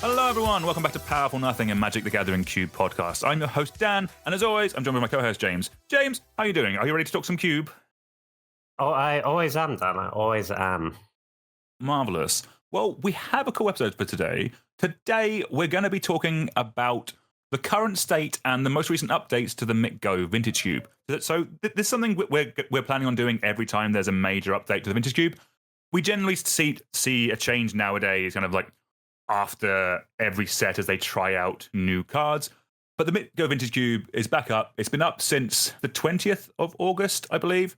Hello everyone, welcome back to Powerful Nothing and Magic the Gathering Cube podcast. I'm your host Dan, and as always, I'm joined with my co-host James. James, how are you doing? Are you ready to talk some Cube? Oh, I always am, Dan. I always am. Marvellous. Well, we have a cool episode for today. Today, we're going to be talking about the current state and the most recent updates to the MTGO Vintage Cube. So this is something we're planning on doing every time there's a major update to the Vintage Cube. We generally see a change nowadays, kind of like after every set as they try out new cards. But the MTGO Vintage Cube is back up. It's been up since the 20th of August, I believe.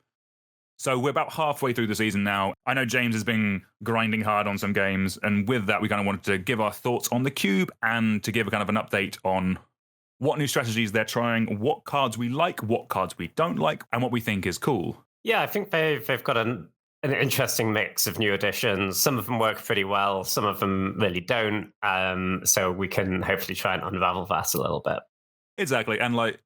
So we're about halfway through the season now. I know James has been grinding hard on some games, and with that, we kind of wanted to give our thoughts on the Cube and to give a kind of an update on what new strategies they're trying, what cards we like, what cards we don't like, and what we think is cool. Yeah, I think they've got an interesting mix of new additions. Some of them work pretty well, some of them really don't. So we can hopefully try and unravel that a little bit. Exactly, and like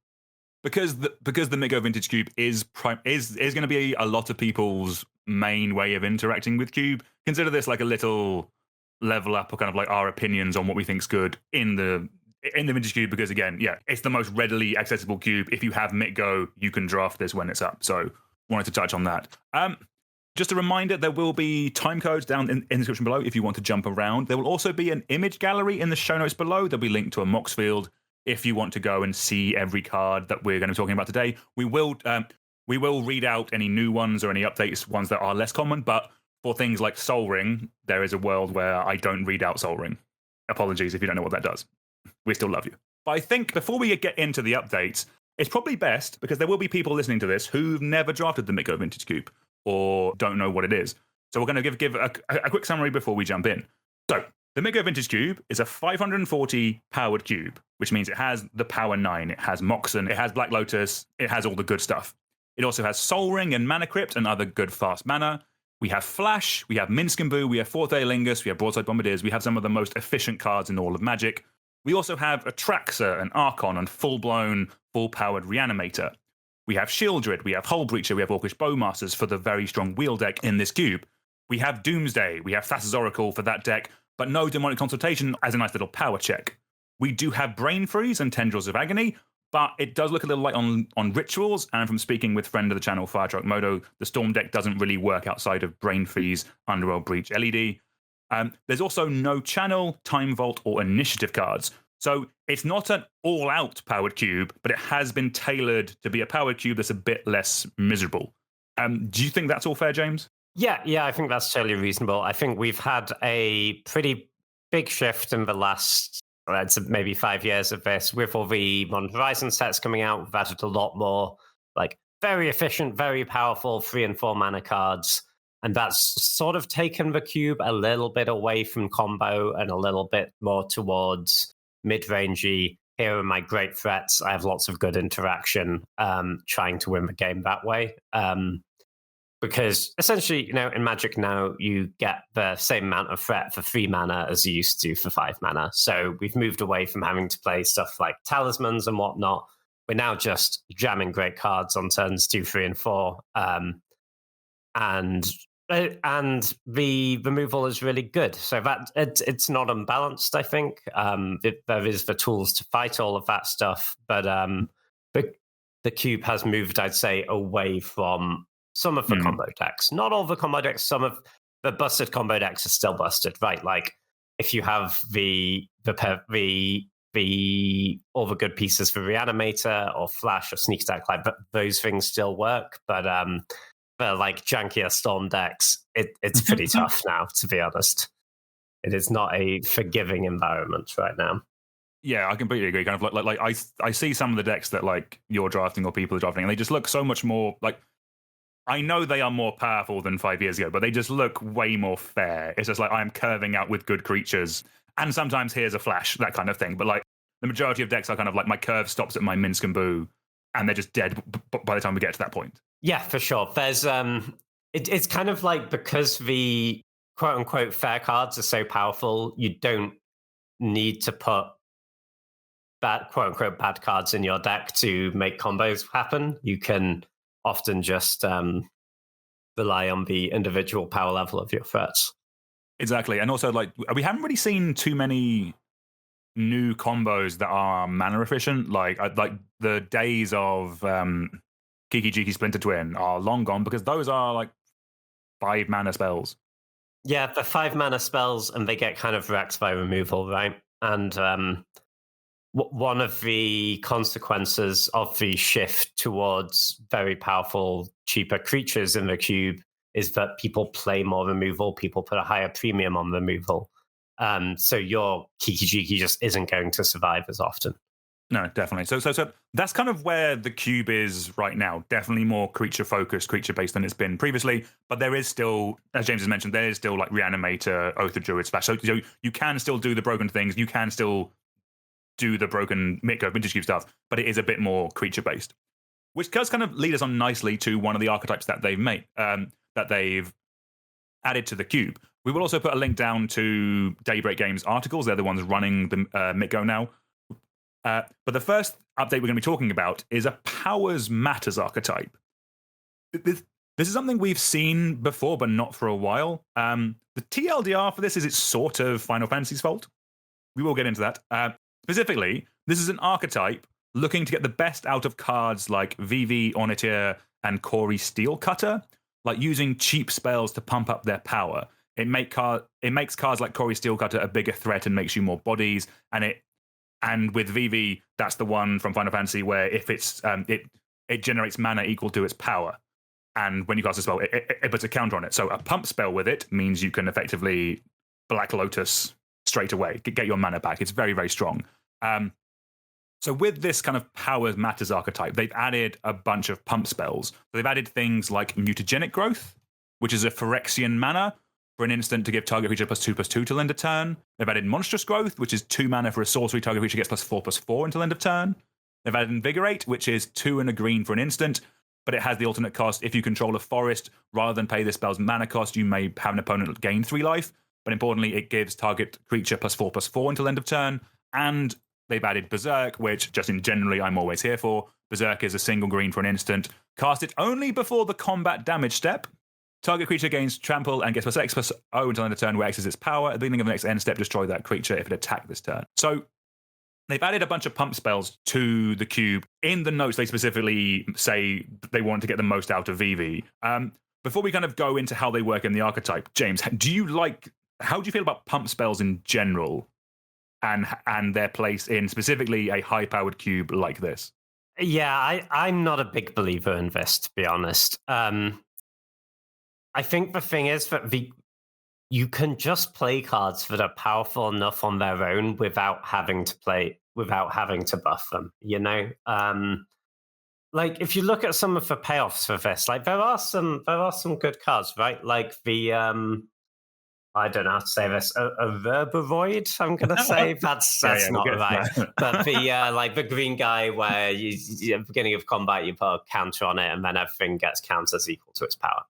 because the MTGO Vintage Cube is going to be a lot of people's main way of interacting with Cube. Consider this like a little level up of kind of like our opinions on what we think's good in the Vintage Cube, because again, yeah, it's the most readily accessible cube. If you have MTGO, you can draft this when it's up. So wanted to touch on that. Just a reminder, there will be time codes down in the description below if you want to jump around. There will also be an image gallery in the show notes below. There'll be linked to a Mox field if you want to go and see every card that we're going to be talking about today. We will read out any new ones or any updates, ones that are less common, but for things like Soul Ring, there is a world where I don't read out Soul Ring. Apologies if you don't know what that does. We still love you. But I think before we get into the updates, it's probably best, because there will be people listening to this who've never drafted the MTGO Vintage Cube or don't know what it is. So we're going to give a quick summary before we jump in. So the MTGO Vintage Cube is a 540 powered cube, which means it has the Power 9, it has Moxen, it has Black Lotus, it has all the good stuff. It also has Soul Ring and Mana Crypt and other good fast mana. We have Flash, we have Minsc and Boo, we have Forte Lingus, we have Broadside Bombardiers, we have some of the most efficient cards in all of Magic. We also have Atraxa and Archon and full-blown, full-powered Reanimator. We have Shieldred, we have Hull Breacher, we have Orcish Bowmasters for the very strong wheel deck in this cube. We have Doomsday, we have Thassa's Oracle for that deck, but no Demonic Consultation as a nice little power check. We do have Brain Freeze and Tendrils of Agony, but it does look a little light on rituals, and from speaking with friend of the channel, Firetruck Modo, the Storm deck doesn't really work outside of Brain Freeze, Underworld Breach, LED. There's also no Channel, Time Vault, or Initiative cards. So it's not an all-out powered cube, but it has been tailored to be a powered cube that's a bit less miserable. Do you think that's all fair, James? Yeah, I think that's totally reasonable. I think we've had a pretty big shift in the last maybe 5 years of this. With all the Modern Horizon sets coming out, we've added a lot more like very efficient, very powerful 3 and 4 mana cards. And that's sort of taken the cube a little bit away from combo and a little bit more towards mid-rangey. Here are my great threats. I have lots of good interaction, trying to win the game that way. Because essentially, in Magic now, you get the same amount of threat for 3 mana as you used to for 5 mana. So we've moved away from having to play stuff like talismans and whatnot. We're now just jamming great cards on turns 2, 3, and 4. And the removal is really good. So that it's not unbalanced, I think. There is the tools to fight all of that stuff, but the cube has moved, I'd say, away from some of the combo decks. Not all the combo decks. Some of the busted combo decks are still busted, right? Like if you have all the good pieces for Reanimator or Flash or Sneak Attack, like those things still work, but for like jankier Storm decks, it's pretty tough now, to be honest. It is not a forgiving environment right now. Yeah, I completely agree. Kind of like I see some of the decks that like you're drafting or people are drafting, and they just look so much more like. I know they are more powerful than 5 years ago, but they just look way more fair. It's just like I'm curving out with good creatures, and sometimes here's a flash, that kind of thing. But like the majority of decks are kind of like my curve stops at my Minsc and Boo, and they're just dead by the time we get to that point. Yeah, for sure. There's it's kind of like, because the quote unquote fair cards are so powerful, you don't need to put bad quote unquote bad cards in your deck to make combos happen. You can often just rely on the individual power level of your threats. Exactly. And also, like, we haven't really seen too many new combos that are mana efficient. Like the days of Kiki Jiki Splinter Twin are long gone because those are like 5 mana spells. Yeah, the 5 mana spells, and they get kind of wrecked by removal, right? And one of the consequences of the shift towards very powerful, cheaper creatures in the cube is that people play more removal, people put a higher premium on removal. So your Kiki Jiki just isn't going to survive as often. No, definitely. So that's kind of where the cube is right now. Definitely more creature focused, creature based than it's been previously. But there is still, as James has mentioned, there is still like Reanimator, Oath of Druid, Splash. So you can still do the broken things. You can still do the broken MTGO Vintage Cube stuff, but it is a bit more creature based, which does kind of lead us on nicely to one of the archetypes that they've made, that they've added to the cube. We will also put a link down to Daybreak Games articles. They're the ones running the MTGO now. But the first update we're going to be talking about is a Powers Matters archetype. This is something we've seen before, but not for a while. The TLDR for this is it's sort of Final Fantasy's fault. We will get into that. Specifically, this is an archetype looking to get the best out of cards like VV, Ornithir, and Corey Steelcutter, like using cheap spells to pump up their power. It makes cards like Corey Steelcutter a bigger threat and makes you more bodies, and with VV, that's the one from Final Fantasy where if it's it generates mana equal to its power. And when you cast a spell, it puts a counter on it. So a pump spell with it means you can effectively Black Lotus straight away, get your mana back. It's very, very strong. So with this kind of Powers Matters archetype, they've added a bunch of pump spells. They've added things like Mutagenic Growth, which is a Phyrexian mana for an instant to give target creature +2/+2 till end of turn. They've added Monstrous Growth, which is 2 mana for a sorcery target creature gets +4/+4 until end of turn. They've added Invigorate, which is 2 and a green for an instant, but it has the alternate cost. If you control a forest, rather than pay this spell's mana cost, you may have an opponent gain 3 life. But importantly, it gives target creature +4/+4 until end of turn. And they've added Berserk, which just in generally I'm always here for. Berserk is a single green for an instant. Cast it only before the combat damage step. Target creature gains trample and gets +X/+0 until end of turn, where X is its power. At the beginning of the next end step, destroy that creature if it attacked this turn. So they've added a bunch of pump spells to the cube. In the notes, they specifically say they want to get the most out of VV. Before we kind of go into how they work in the archetype, James, how do you feel about pump spells in general and their place in specifically a high-powered cube like this? Yeah, I'm not a big believer in this, to be honest. I think the thing is that you can just play cards that are powerful enough on their own without having to buff them, you know? Like if you look at some of the payoffs for this, like there are some good cards, right? Like the I don't know how to say this, a Verberoid, I'm gonna say. That's not right. But the like the green guy where you at the beginning of combat you put a counter on it and then everything gets counters equal to its power.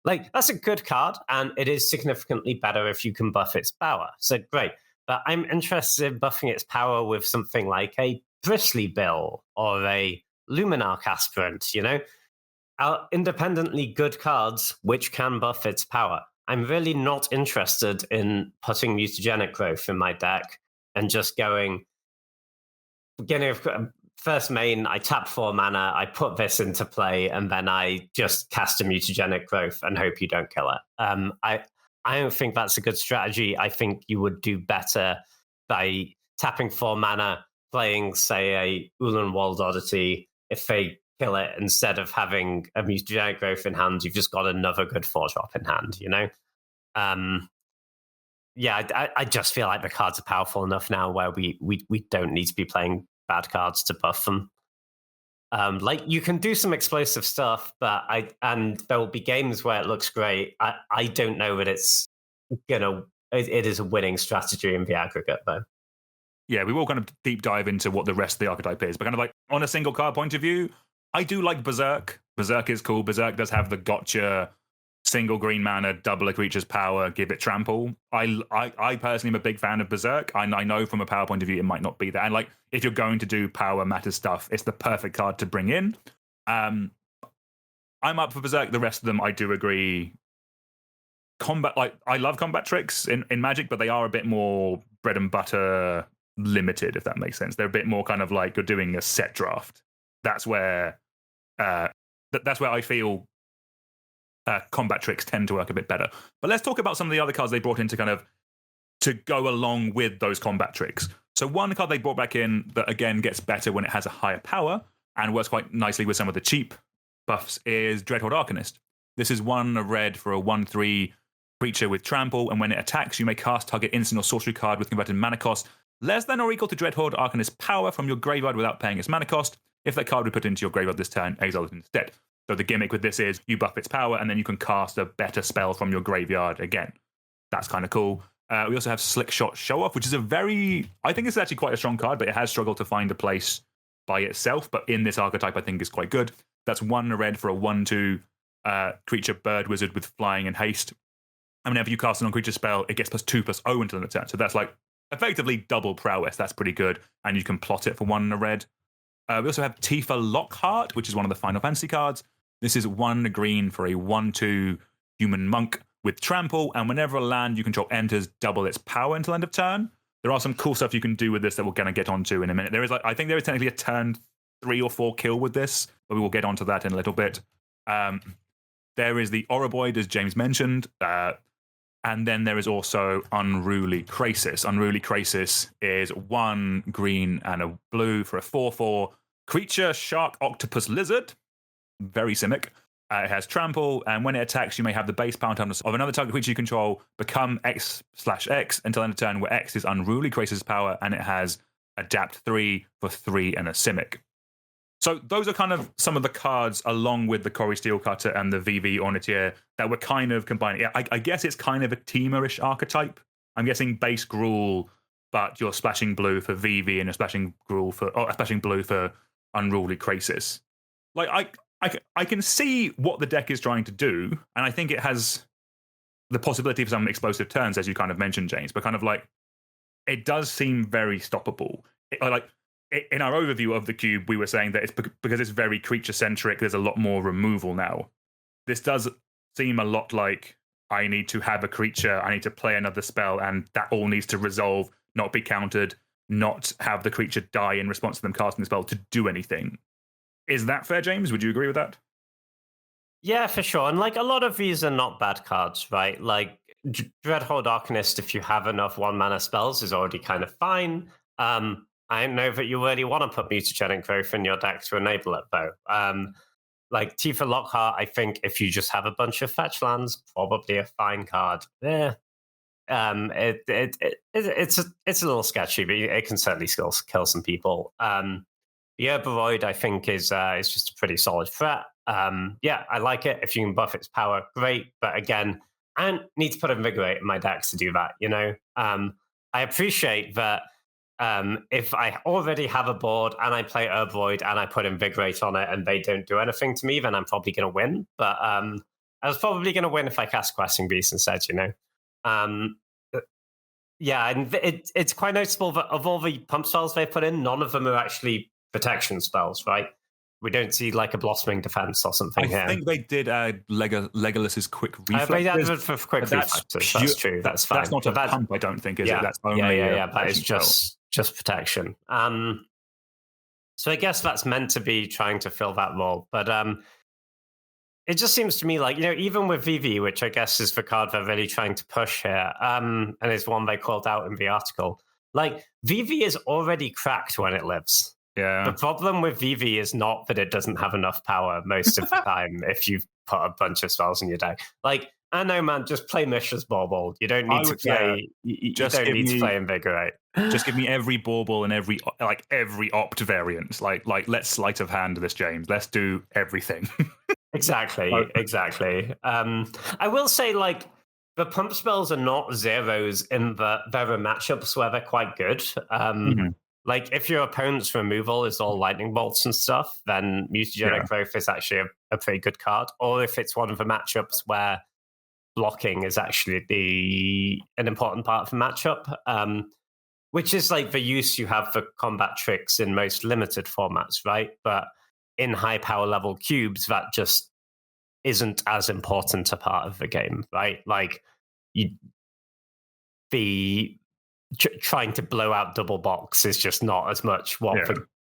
Like that's a good card, and it is significantly better if you can buff its power. So great. But I'm interested in buffing its power with something like a Bristly Bill or a Luminarch Aspirant, you know? Independently good cards which can buff its power. I'm really not interested in putting Mutagenic Growth in my deck and just going, beginning of first main, I tap 4 mana, I put this into play, and then I just cast a Mutagenic Growth and hope you don't kill it. I don't think that's a good strategy. I think you would do better by tapping 4 mana, playing, say, a Ulanwald Oddity. If they kill it, instead of having a Mutagenic Growth in hand, you've just got another good 4-drop in hand, you know? Yeah, I just feel like the cards are powerful enough now where we don't need to be playing bad cards to buff them. Like you can do some explosive stuff, but there will be games where it looks great. I don't know that it is a winning strategy in the aggregate though. Yeah, we will kind of deep dive into what the rest of the archetype is, but kind of like on a single card point of view, I do like Berserk. Berserk is cool. Berserk does have the gotcha single green mana, double a creature's power, give it trample. I personally am a big fan of Berserk. I know from a power point of view it might not be that. And like if you're going to do power matter stuff, it's the perfect card to bring in. I'm up for Berserk. The rest of them I do agree. Combat, like I love combat tricks in Magic, but they are a bit more bread and butter limited, if that makes sense. They're a bit more kind of like you're doing a set draft. That's where that's where I feel combat tricks tend to work a bit better. But let's talk about some of the other cards they brought in to kind of to go along with those combat tricks. So one card they brought back in that again gets better when it has a higher power and works quite nicely with some of the cheap buffs is Dreadhorde Arcanist. This is 1 red for a 1/3 creature with trample, and when it attacks, you may cast target instant or sorcery card with converted mana cost less than or equal to Dreadhorde Arcanist's power from your graveyard without paying its mana cost. If that card we put into your graveyard this turn, exile it instead. So the gimmick with this is you buff its power, and then you can cast a better spell from your graveyard again. That's kind of cool. We also have Slick Shot Show Off, which is I think it's actually quite a strong card, but it has struggled to find a place by itself. But in this archetype, I think is quite good. That's 1 red for a 1/2 creature bird wizard with flying and haste. And whenever you cast a non-creature spell, it gets +2/+0 until the turn. So that's like effectively double prowess. That's pretty good. And you can plot it for 1 red. We also have Tifa Lockhart, which is one of the Final Fantasy cards. This is 1 green for a 1/2 human monk with trample, and whenever a land you control enters, double its power until end of turn. There are some cool stuff you can do with this that we're going to get onto in a minute. I think there is technically a turn 3 or 4 kill with this, but we will get onto that in a little bit. There is the Oroboid, as James mentioned, and then there is also Unruly Krasis. Unruly Krasis is 1 green and a blue for a 4/4 creature, shark, octopus, lizard. Very simic. It has trample, and when it attacks, you may have the base power toughness of another target creature you control become X/X until end of turn, where X is Unruly Krasis' power, and it has Adapt 3 for 3 and a Simic. So those are kind of some of the cards, along with the Cory Steelcutter and the VV Ornitier, that were kind of combining. I guess it's kind of a teamerish archetype. I'm guessing base Gruul, but you're splashing blue for VV and you're splashing blue for Unruly Krasis. Like I can see what the deck is trying to do, and I think it has the possibility for some explosive turns, as you kind of mentioned, James. But kind of like it does seem very stoppable. In our overview of the cube, we were saying that it's because it's very creature centric. There's a lot more removal now. This does seem a lot like I need to have a creature, I need to play another spell, and that all needs to resolve, not be countered, not have the creature die in response to them casting the spell to do anything. Is that fair, James? Would you agree with that? Yeah, for sure. And like a lot of these are not bad cards, right? Like Dreadhorde Arcanist, if you have enough 1-mana spells, is already kind of fine. I don't know that you really want to put Mutagenic Growth in your deck to enable it, though. Like Tifa Lockhart, I think if you just have a bunch of fetch lands, probably a fine card. It's a little sketchy, but it can certainly still kill some people. The Herbivoid, I think, is just a pretty solid threat. Yeah, I like it. If you can buff its power, great. But again, I don't need to put Invigorate in my decks to do that. I appreciate that. If I already have a board and I play Herbivoid and I put Invigorate on it and they don't do anything to me, then I'm probably going to win. But I was probably going to win if I cast Questing Beast instead, Yeah, and it's quite noticeable that of all the pump spells they put in, none of them are actually protection spells, right? We don't see like a Blossoming Defense or something here. I think they did Legolas's Quick Reflexes. They added for Quick Reflexes. That's true. That's fine. That's not a pump, I don't think, is it? That's only that is just protection. So I guess that's meant to be trying to fill that role. But it just seems to me like, even with VV, which I guess is the card they're really trying to push here, and is one they called out in the article, like VV is already cracked when it lives. Yeah. The problem with VV is not that it doesn't have enough power most of the time if you put a bunch of spells in your deck. Like, I know, man, just play Mishra's Bauble. You don't need to play. You don't need to play Invigorate. Just give me every Bauble and every opt variant. Like let's sleight of hand this, James. Let's do everything. Exactly. I will say, like, the pump spells are not zeros in the there are matchups where they're quite good. Like, if your opponent's removal is all lightning bolts and stuff, then Mutagenic Growth is actually a pretty good card. Or if it's one of the matchups where blocking is actually an important part of the matchup, which is like the use you have for combat tricks in most limited formats, right? But in high power level cubes, that just isn't as important a part of the game, right? Like, trying to blow out double box is just not as much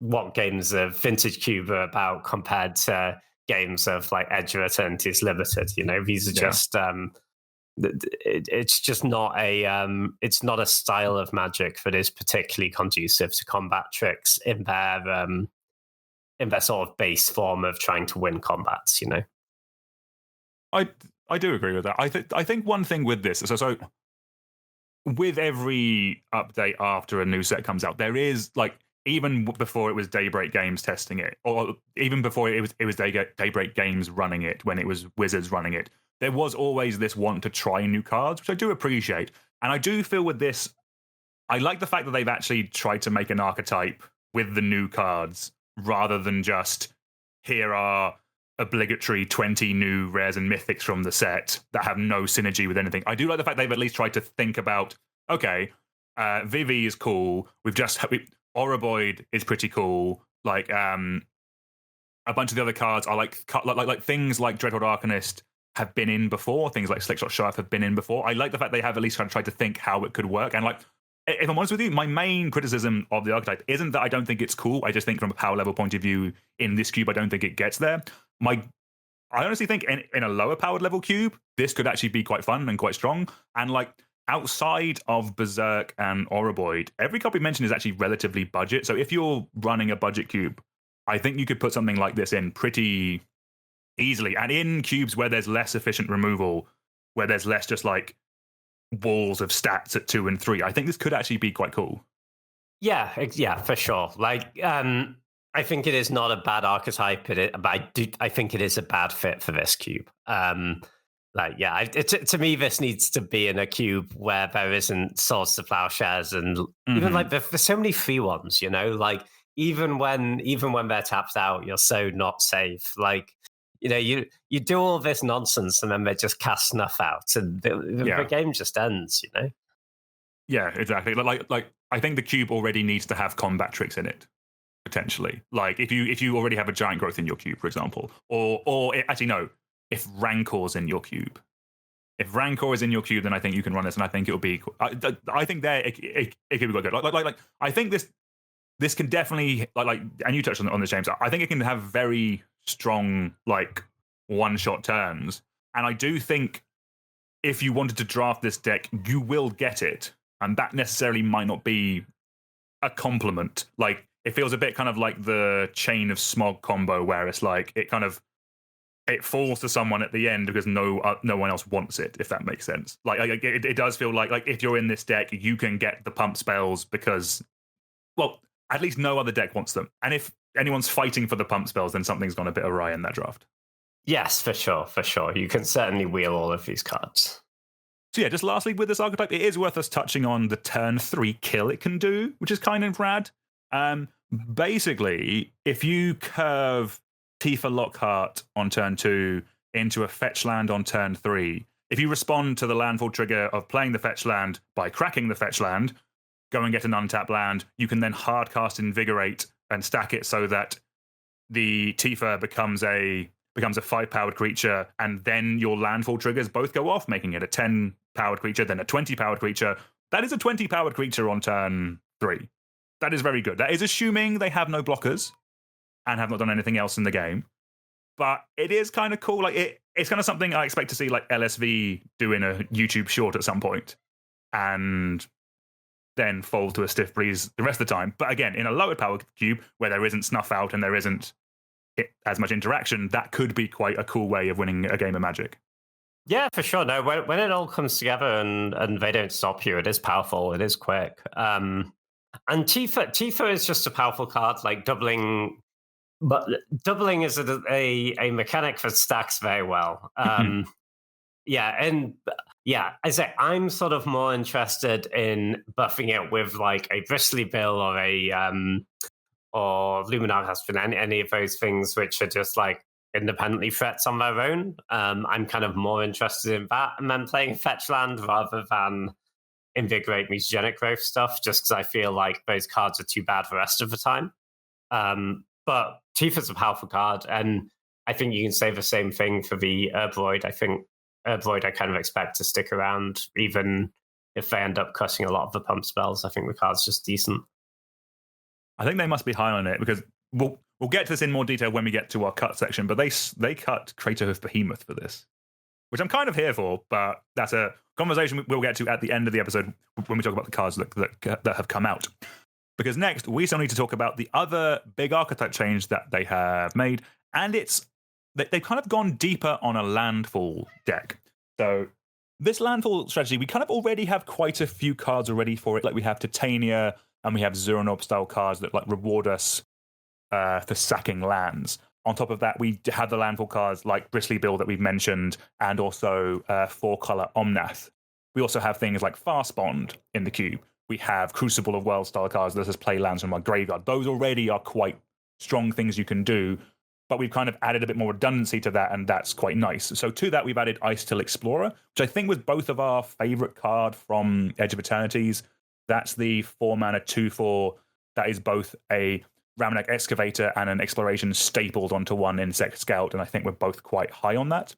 what games of Vintage Cube are about compared to games of like Edge of Eternity's Limited. These are just it's just not it's not a style of Magic that is particularly conducive to combat tricks in their sort of base form of trying to win combats. I do agree with that. I think one thing with this, so with every update after a new set comes out, there is like, even before it was Daybreak Games testing it, or even before it was Daybreak Games running it, when it was Wizards running it, there was always this want to try new cards, which I do appreciate. And I do feel with this, I like the fact that they've actually tried to make an archetype with the new cards, rather than just, here are obligatory 20 new rares and mythics from the set that have no synergy with anything. I do like the fact they've at least tried to think about, okay, Vivi is cool. Oroboid is pretty cool. Like a bunch of the other cards are like things like Dreadhorde Arcanist have been in before. Things like Slickshot Sheriff have been in before. I like the fact they have at least kind of tried to think how it could work. And like, if I'm honest with you, my main criticism of the archetype isn't that I don't think it's cool. I just think from a power level point of view in this cube, I don't think it gets there. I honestly think in a lower powered level cube, this could actually be quite fun and quite strong. And like, outside of Berserk and Oroboid, every card we mentioned is actually relatively budget. So if you're running a budget cube, I think you could put something like this in pretty easily. And in cubes where there's less efficient removal, where there's less just like walls of stats at 2 and 3, I think this could actually be quite cool. Yeah, for sure. Like, I think it is not a bad archetype, but I think it is a bad fit for this cube. To me, this needs to be in a cube where there isn't Swords to Plowshares, and even like there's so many free ones, like even when they're tapped out, you're so not safe. Like, you do all this nonsense and then they just cast Snuff out, and the game just ends. Yeah, exactly. Like I think the cube already needs to have combat tricks in it, potentially. Like if you already have a Giant Growth in your cube, for example, or actually no. If Rancor's in your cube. If Rancor is in your cube, then I think you can run this, and I think it will be cool. I think it could be quite good. Like I think this can definitely like and you touched on this, James. I think it can have very strong like one-shot turns. And I do think if you wanted to draft this deck, you will get it. And that necessarily might not be a compliment. Like, it feels a bit kind of like the Chain of Smog combo, where it's like it falls to someone at the end because no one else wants it, if that makes sense. Like it does feel like if you're in this deck, you can get the pump spells because, well, at least no other deck wants them. And if anyone's fighting for the pump spells, then something's gone a bit awry in that draft. Yes, for sure. You can certainly wheel all of these cards. So yeah, just lastly with this archetype, it is worth us touching on the turn 3 kill it can do, which is kind of rad. Basically, if you curve Tifa Lockhart on turn 2 into a fetch land on turn 3, if you respond to the landfall trigger of playing the fetch land by cracking the fetch land, go and get an untapped land, you can then hardcast Invigorate and stack it so that the Tifa becomes a 5-powered creature, and then your landfall triggers both go off, making it a 10-powered creature, then a 20-powered creature. That is a 20-powered creature on turn 3. That is very good. That is assuming they have no blockers and have not done anything else in the game. But it is kind of cool. Like it's kind of something I expect to see like LSV do in a YouTube short at some point, and then fold to a stiff breeze the rest of the time. But again, in a lower power cube where there isn't Snuff Out and there isn't as much interaction, that could be quite a cool way of winning a game of Magic. Yeah, for sure. No, when it all comes together and they don't stop you, it is powerful. It is quick. And Tifa is just a powerful card. Like doubling is a mechanic that stacks very well. I say I'm sort of more interested in buffing it with like a Bristly Bill or or Luminar Husband, any of those things which are just like independently threats on their own. I'm kind of more interested in that, and then playing fetch land rather than Invigorate Mutagenic Growth stuff, just because I feel like those cards are too bad the rest of the time. But Tifa's a powerful card, and I think you can say the same thing for the Herbroid. I think Herbroid I kind of expect to stick around even if they end up cutting a lot of the pump spells, I think the card's just decent. I think they must be high on it because we'll get to this in more detail when we get to our cut section. But they cut Craterhoof Behemoth for this, which I'm kind of here for. But that's a conversation we'll get to at the end of the episode when we talk about the cards that have come out. Because next we still need to talk about the other big archetype change that they have made, and they've kind of gone deeper on a Landfall deck. So this Landfall strategy, we kind of already have quite a few cards already for it. Like we have Titania and we have Zuranorb style cards that like reward us for sacking lands. On top of that, we have the Landfall cards like Bristly Bill that we've mentioned, and also 4-color Omnath. We also have things like Fast Bond in the cube. We have Crucible of Worlds style cards that let us play lands from our graveyard. Those already are quite strong things you can do, but we've kind of added a bit more redundancy to that, and that's quite nice. So to that, we've added Untitled Explorer, which I think was both of our favorite card from Edge of Eternities. That's the 4-mana 2/4 that is both a Ramunap Excavator and an Exploration stapled onto one Insect Scout, and I think we're both quite high on that.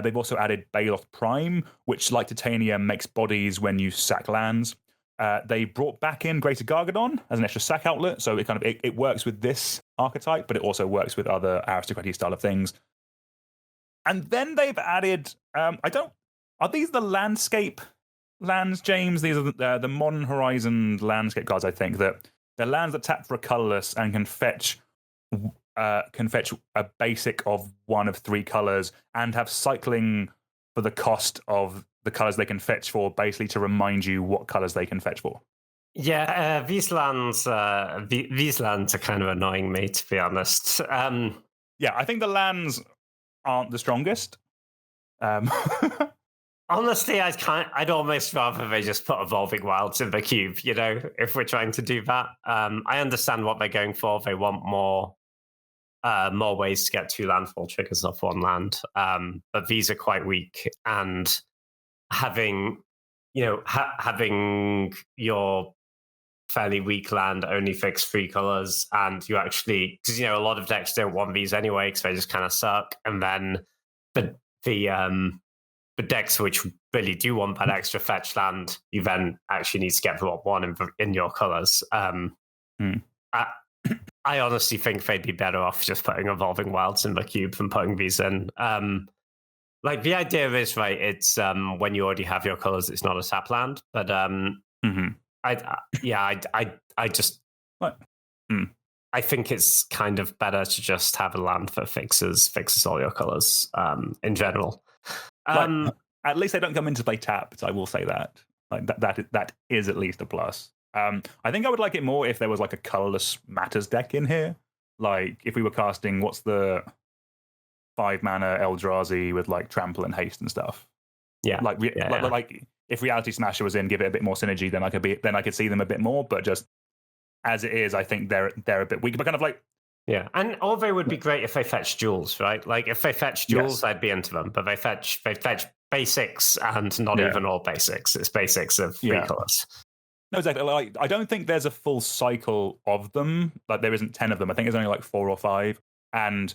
They've also added Baloth Prime, which, like Titania, makes bodies when you sack lands. They brought back in Greater Gargadon as an extra sack outlet, so it works with this archetype, but it also works with other aristocratic style of things. And then they've added, are these the landscape lands, James? These are the Modern Horizon landscape cards, I think, that they're lands that tap for a colorless and can fetch a basic of one of 3 colors and have cycling for the cost of the colors they can fetch for, basically to remind you what colors they can fetch for. Yeah, these lands are kind of annoying me, to be honest. Yeah, I think the lands aren't the strongest. Honestly, I'd almost rather they just put Evolving Wilds in the cube, if we're trying to do that. I understand what they're going for. They want more ways to get 2 landfall triggers off one land. But these are quite weak, and having your fairly weak land only fix 3 colors, and you actually, because a lot of decks don't want these anyway because they just kind of suck, and then the decks which really do want that extra fetch land, you then actually need to get the one in your colors. I honestly think they'd be better off just putting Evolving Wilds in the cube than putting these in. Like the idea is, right, it's when you already have your colors, it's not a sap land. But I just I think it's kind of better to just have a land that fixes all your colors in general. At least they don't come into play tapped. I will say that. Like that is at least a plus. I think I would like it more if there was like a colorless Matters deck in here. Like if we were casting, what's the 5-mana Eldrazi with like trample and haste and stuff. Yeah. Like if Reality Smasher was in, give it a bit more synergy, then I could see them a bit more. But just as it is, I think they're a bit weak. But kind of like, yeah, and they would be great if they fetch jewels, right? Like if they fetch jewels, I'd be into them. But they fetch basics, and not even all basics. It's basics of 3 colors. No, exactly. Like I don't think there's a full cycle of them. Like there isn't 10 of them. I think there's only like 4 or 5. And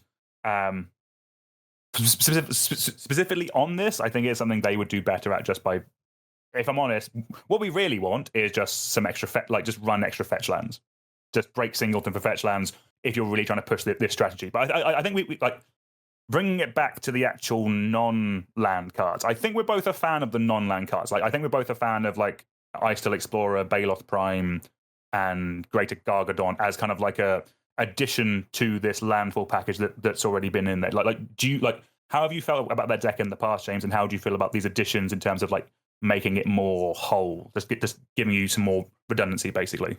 specifically on this, I think it's something they would do better at. Just by, if I'm honest, what we really want is just some extra just run extra fetch lands, just break singleton for fetch lands if you're really trying to push this strategy. But I think we like bringing it back to the actual non-land cards. I think we're both a fan of the non-land cards. Like I think we're both a fan of like Untitled Explorer, Baloth Prime, and Greater Gargadon as kind of like a addition to this landfall package that's already been in there. How have you felt about that deck in the past, James, and how do you feel about these additions in terms of like making it more whole, just giving you some more redundancy, basically?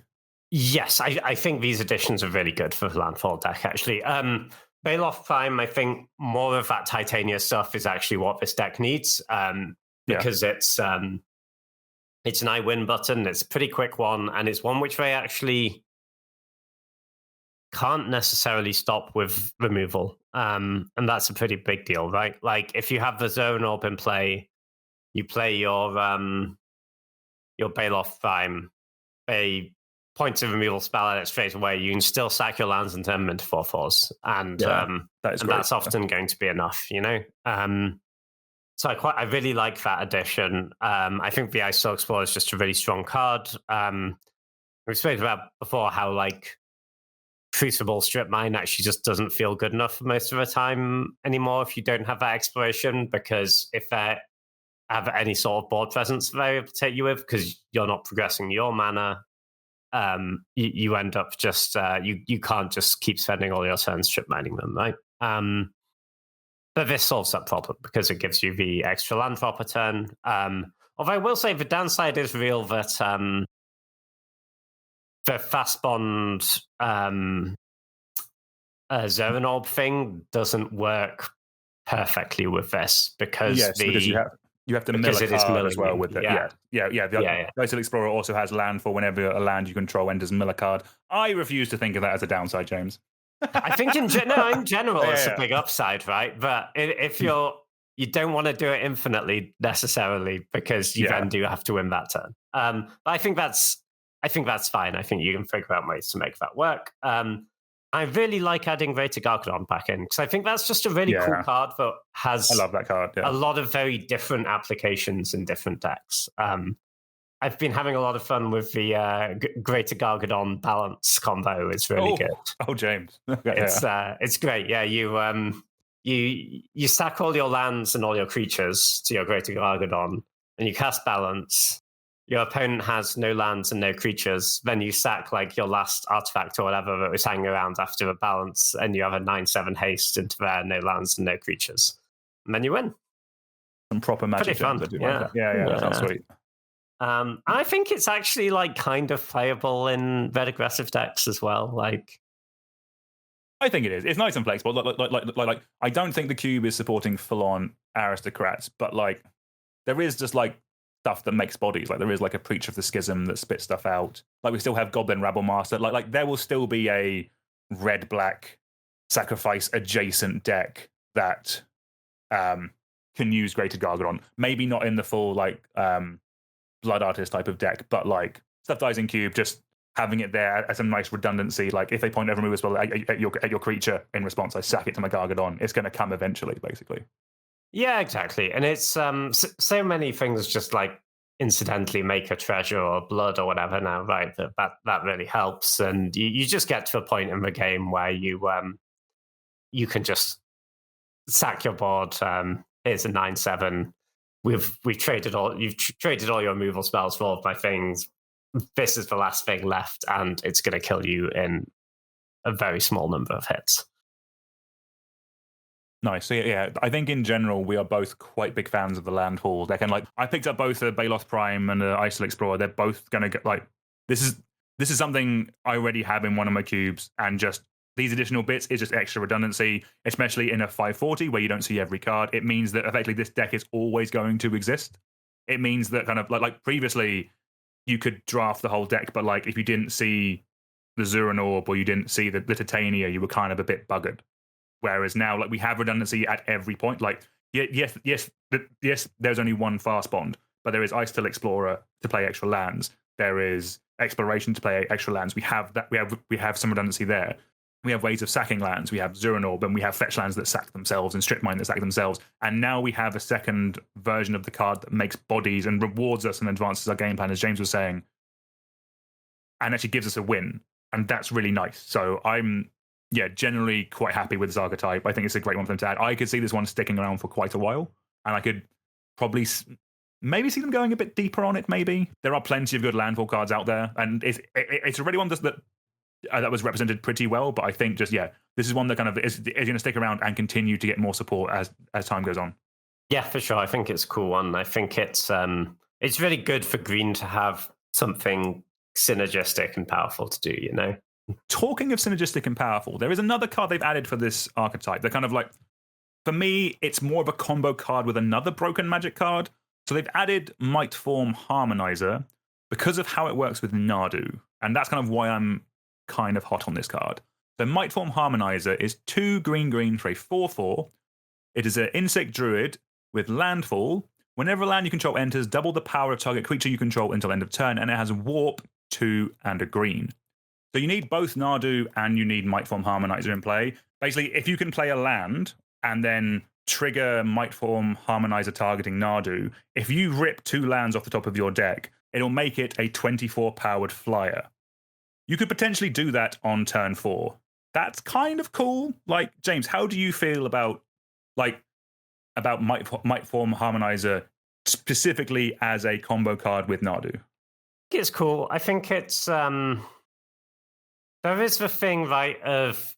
Yes, I think these additions are really good for the landfall deck, actually. Baloth Prime, I think more of that Titania stuff is actually what this deck needs, because it's an I win button, it's a pretty quick one, and it's one which they actually can't necessarily stop with removal. And that's a pretty big deal, right? Like if you have the zone orb in play, you play your Baloth Prime, a points of removal spell at it straight away, you can still sack your lands and turn them into 4/4s. And that's often going to be enough, So I really like that addition. I think the Ice Explorer is just a really strong card. We've spoken about before how like Crucible Strip Mine actually just doesn't feel good enough for most of the time anymore if you don't have that exploration, because if they have any sort of board presence they're able to take you with, because you're not progressing your mana, you end up just you can't just keep spending all your turns strip mining them, right? But this solves that problem because it gives you the extra land drop a turn. Although I will say the downside is real that the fast bond Zone Orb thing doesn't work perfectly with this because because you have to mill a card as well with it. Yeah. The Untitled Explorer also has Landfall. Whenever a land you control enters mill a card. I refuse to think of that as a downside, James. I think in general it's a big upside, right? But if you don't want to do it infinitely necessarily because you then do have to win that turn. But I think that's fine. I think you can figure out ways to make that work. I really like adding Raider Gargadon back in because I think that's just a really cool card that has I love that card. Yeah. A lot of very different applications in different decks. I've been having a lot of fun with the Greater Gargadon balance combo. It's really good. Oh, James, it's great. Yeah, you sack all your lands and all your creatures to your Greater Gargadon, and you cast balance. Your opponent has no lands and no creatures. Then you sack like your last artifact or whatever that was hanging around after the balance, and you have a 9/7 haste into there, no lands and no creatures, and then you win. Some proper Magic. Pretty fun. Like that. That sounds sweet. I think it's actually like kind of playable in red aggressive decks as well. Like, I think it is. It's nice and flexible. Like I don't think the cube is supporting full-on aristocrats, but like there is just like stuff that makes bodies. Like there is like a Preacher of the Schism that spits stuff out. Like we still have Goblin Rabble Master. Like there will still be a red-black sacrifice adjacent deck that can use Greater Gargadon. Maybe not in the full like Blood Artist type of deck, but like stuff dies in cube, just having it there as some nice redundancy. Like if they point every move as well at your creature in response, I sack it to my Gargadon. It's going to come eventually, basically. Yeah, exactly. And it's so many things just like incidentally make a treasure or blood or whatever now, right? That really helps. And you just get to a point in the game where you can just sack your board. Here's a 9/7. You've traded all your removal spells for all of my things. This is the last thing left, and it's going to kill you in a very small number of hits. Nice. So yeah, I think in general we are both quite big fans of the Landfall deck, and like I picked up both the Baloth Prime and the Isil Explorer. They're both going to get like this is something I already have in one of my cubes, and just these additional bits is just extra redundancy, especially in a 540 where you don't see every card. It means that effectively this deck is always going to exist. It means that kind of like previously you could draft the whole deck, but like if you didn't see the Zuran Orb or you didn't see the Titania, you were kind of a bit buggered. Whereas now, like we have redundancy at every point. Like yes, there's only one fast bond, but there is Isil Explorer to play extra lands. There is Exploration to play extra lands. We have that. We have some redundancy there. We have ways of sacking lands. We have Zuran Orb, and we have fetch lands that sack themselves and strip mine that sack themselves. And now we have a second version of the card that makes bodies and rewards us and advances our game plan, as James was saying, and actually gives us a win. And that's really nice. So I'm generally quite happy with this archetype. I think it's a great one for them to add. I could see this one sticking around for quite a while, and I could probably maybe see them going a bit deeper on it. Maybe there are plenty of good landfall cards out there, and it's already one that was represented pretty well. But I think this is one that kind of is going to stick around and continue to get more support as time goes on. Yeah, for sure. I think it's a cool one. I think it's really good for green to have something synergistic and powerful to do. You know. Talking of synergistic and powerful, there is another card they've added for this archetype. They're kind of like, for me, it's more of a combo card with another broken magic card. So they've added Mightform Harmonizer because of how it works with Nadu. And that's kind of why I'm kind of hot on this card. So Mightform Harmonizer is 2 green for a 4/4. It is an insect druid with landfall. Whenever a land you control enters, double the power of target creature you control until end of turn, and it has warp, 2, and a green. So you need both Nadu and you need Mightform Harmonizer in play. Basically, if you can play a land and then trigger Mightform Harmonizer targeting Nadu, if you rip 2 lands off the top of your deck, it'll make it a 24 powered flyer. You could potentially do that on turn 4. That's kind of cool. Like, James, how do you feel about Mightform Harmonizer specifically as a combo card with Nadu? It's cool. I think it's there is the thing, right, of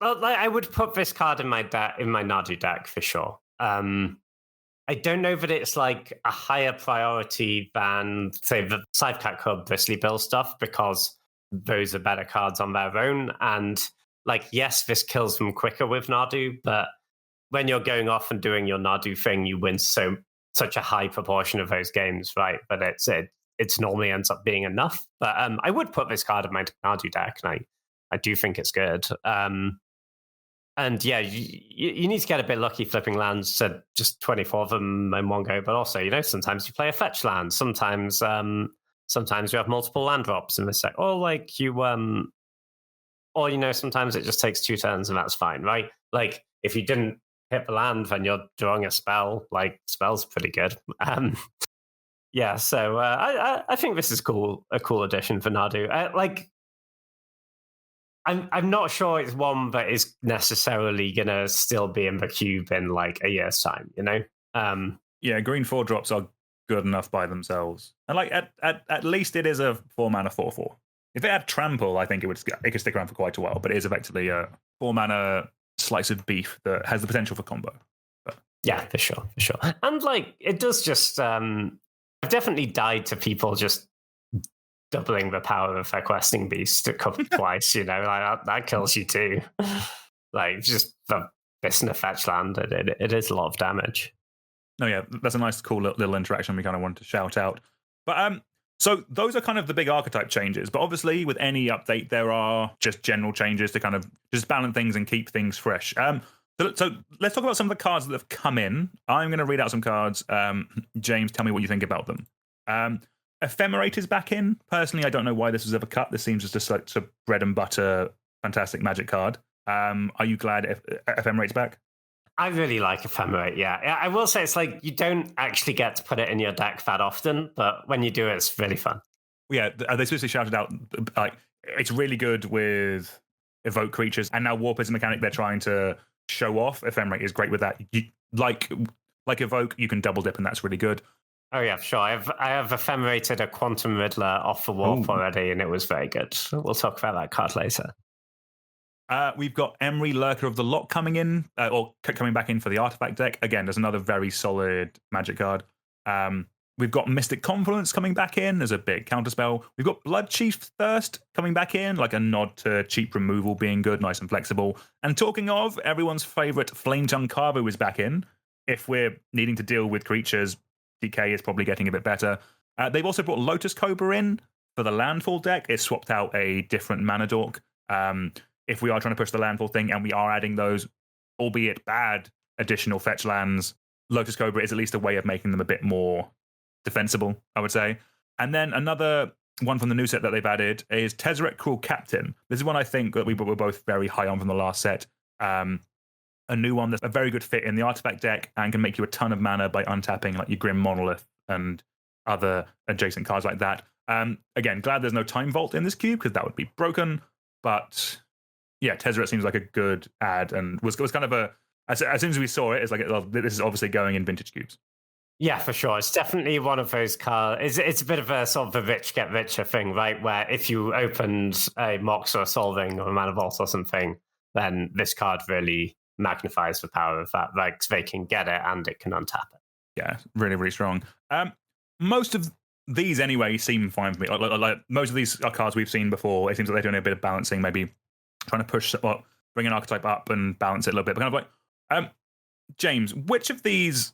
I would put this card in my Nadu deck for sure. I don't know that it's like a higher priority than, say, the Sidecat Club Bristly Bill stuff, because those are better cards on their own. And like, yes, this kills them quicker with Nadu, but when you're going off and doing your Nadu thing, you win such a high proportion of those games, right? But it's normally ends up being enough. But I would put this card in my Nadu deck, and I do think it's good. And yeah, you need to get a bit lucky flipping lands to just 24 of them in one go. But also, sometimes you play a fetch land. Sometimes you have multiple land drops in this deck. Or sometimes it just takes 2 turns and that's fine, right? Like, if you didn't hit the land, then you're drawing a spell. Like, spell's pretty good. Yeah, so I think this is cool. A cool addition for Nadu. I'm not sure it's one that is necessarily gonna still be in the cube in like a year's time. Yeah, green 4-drops are good enough by themselves, and like at least it is a 4-mana 4/4. If it had trample, I think it could stick around for quite a while. But it is effectively a 4-mana slice of beef that has the potential for combo. But yeah, for sure. And like, it does just I've definitely died to people just doubling the power of their questing beast twice. That kills you too. Like, just the this in a fetch land, it is a lot of damage. No, yeah, that's a nice, cool little interaction we kind of wanted to shout out. But so those are kind of the big archetype changes. But obviously, with any update, there are just general changes to kind of just balance things and keep things fresh. So let's talk about some of the cards that have come in. I'm going to read out some cards. James, tell me what you think about them. Ephemerate is back in. Personally, I don't know why this was ever cut. This seems just like a bread and butter, fantastic Magic card. Are you glad Ephemerate's back? I really like Ephemerate, yeah. I will say it's like you don't actually get to put it in your deck that often, but when you do it, it's really fun. Yeah, they seriously shouted out, like, it's really good with evoke creatures, and now Warp is a mechanic they're trying to show off. Ephemerate is great with that. Like evoke, you can double dip, and that's really good. Oh yeah, sure. I have ephemerated a Quantum Riddler off the Warp already, and it was very good. We'll talk about that card later. We've got Emery, Lurker of the Lock coming in, or coming back in for the Artifact deck. Again, there's another very solid Magic card. We've got Mystic Confluence coming back in as a big counterspell. We've got Bloodchief Thirst coming back in, like a nod to cheap removal being good, nice and flexible. And talking of, everyone's favorite Flametongue Carvo is back in. If we're needing to deal with creatures, DK is probably getting a bit better. They've also brought Lotus Cobra in for the Landfall deck. It swapped out a different mana dork. If we are trying to push the Landfall thing and we are adding those, albeit bad, additional fetch lands, Lotus Cobra is at least a way of making them a bit more defensible, I would say. And then another one from the new set that they've added is Tezzeret Cruel Captain. This is one I think that we were both very high on from the last set. A new one that's a very good fit in the Artifact deck and can make you a ton of mana by untapping like your Grim Monolith and other adjacent cards like that. Again, glad there's no Time Vault in this cube because that would be broken. But yeah, Tezzeret seems like a good add and was kind of a, as soon as we saw it, it's like, well, this is obviously going in vintage cubes. Yeah, for sure. It's definitely one of those cards. It's a bit of a sort of a rich get richer thing, right? Where if you opened a Mox or a Solving or a Mana Vault or something, then this card really magnifies the power of that. Like, they can get it and it can untap it. Yeah, really, really strong. Most of these anyway seem fine for me. Like most of these are cards we've seen before. It seems like they're doing a bit of balancing, maybe trying to push, bring an archetype up and balance it a little bit. But kind of like, James, which of these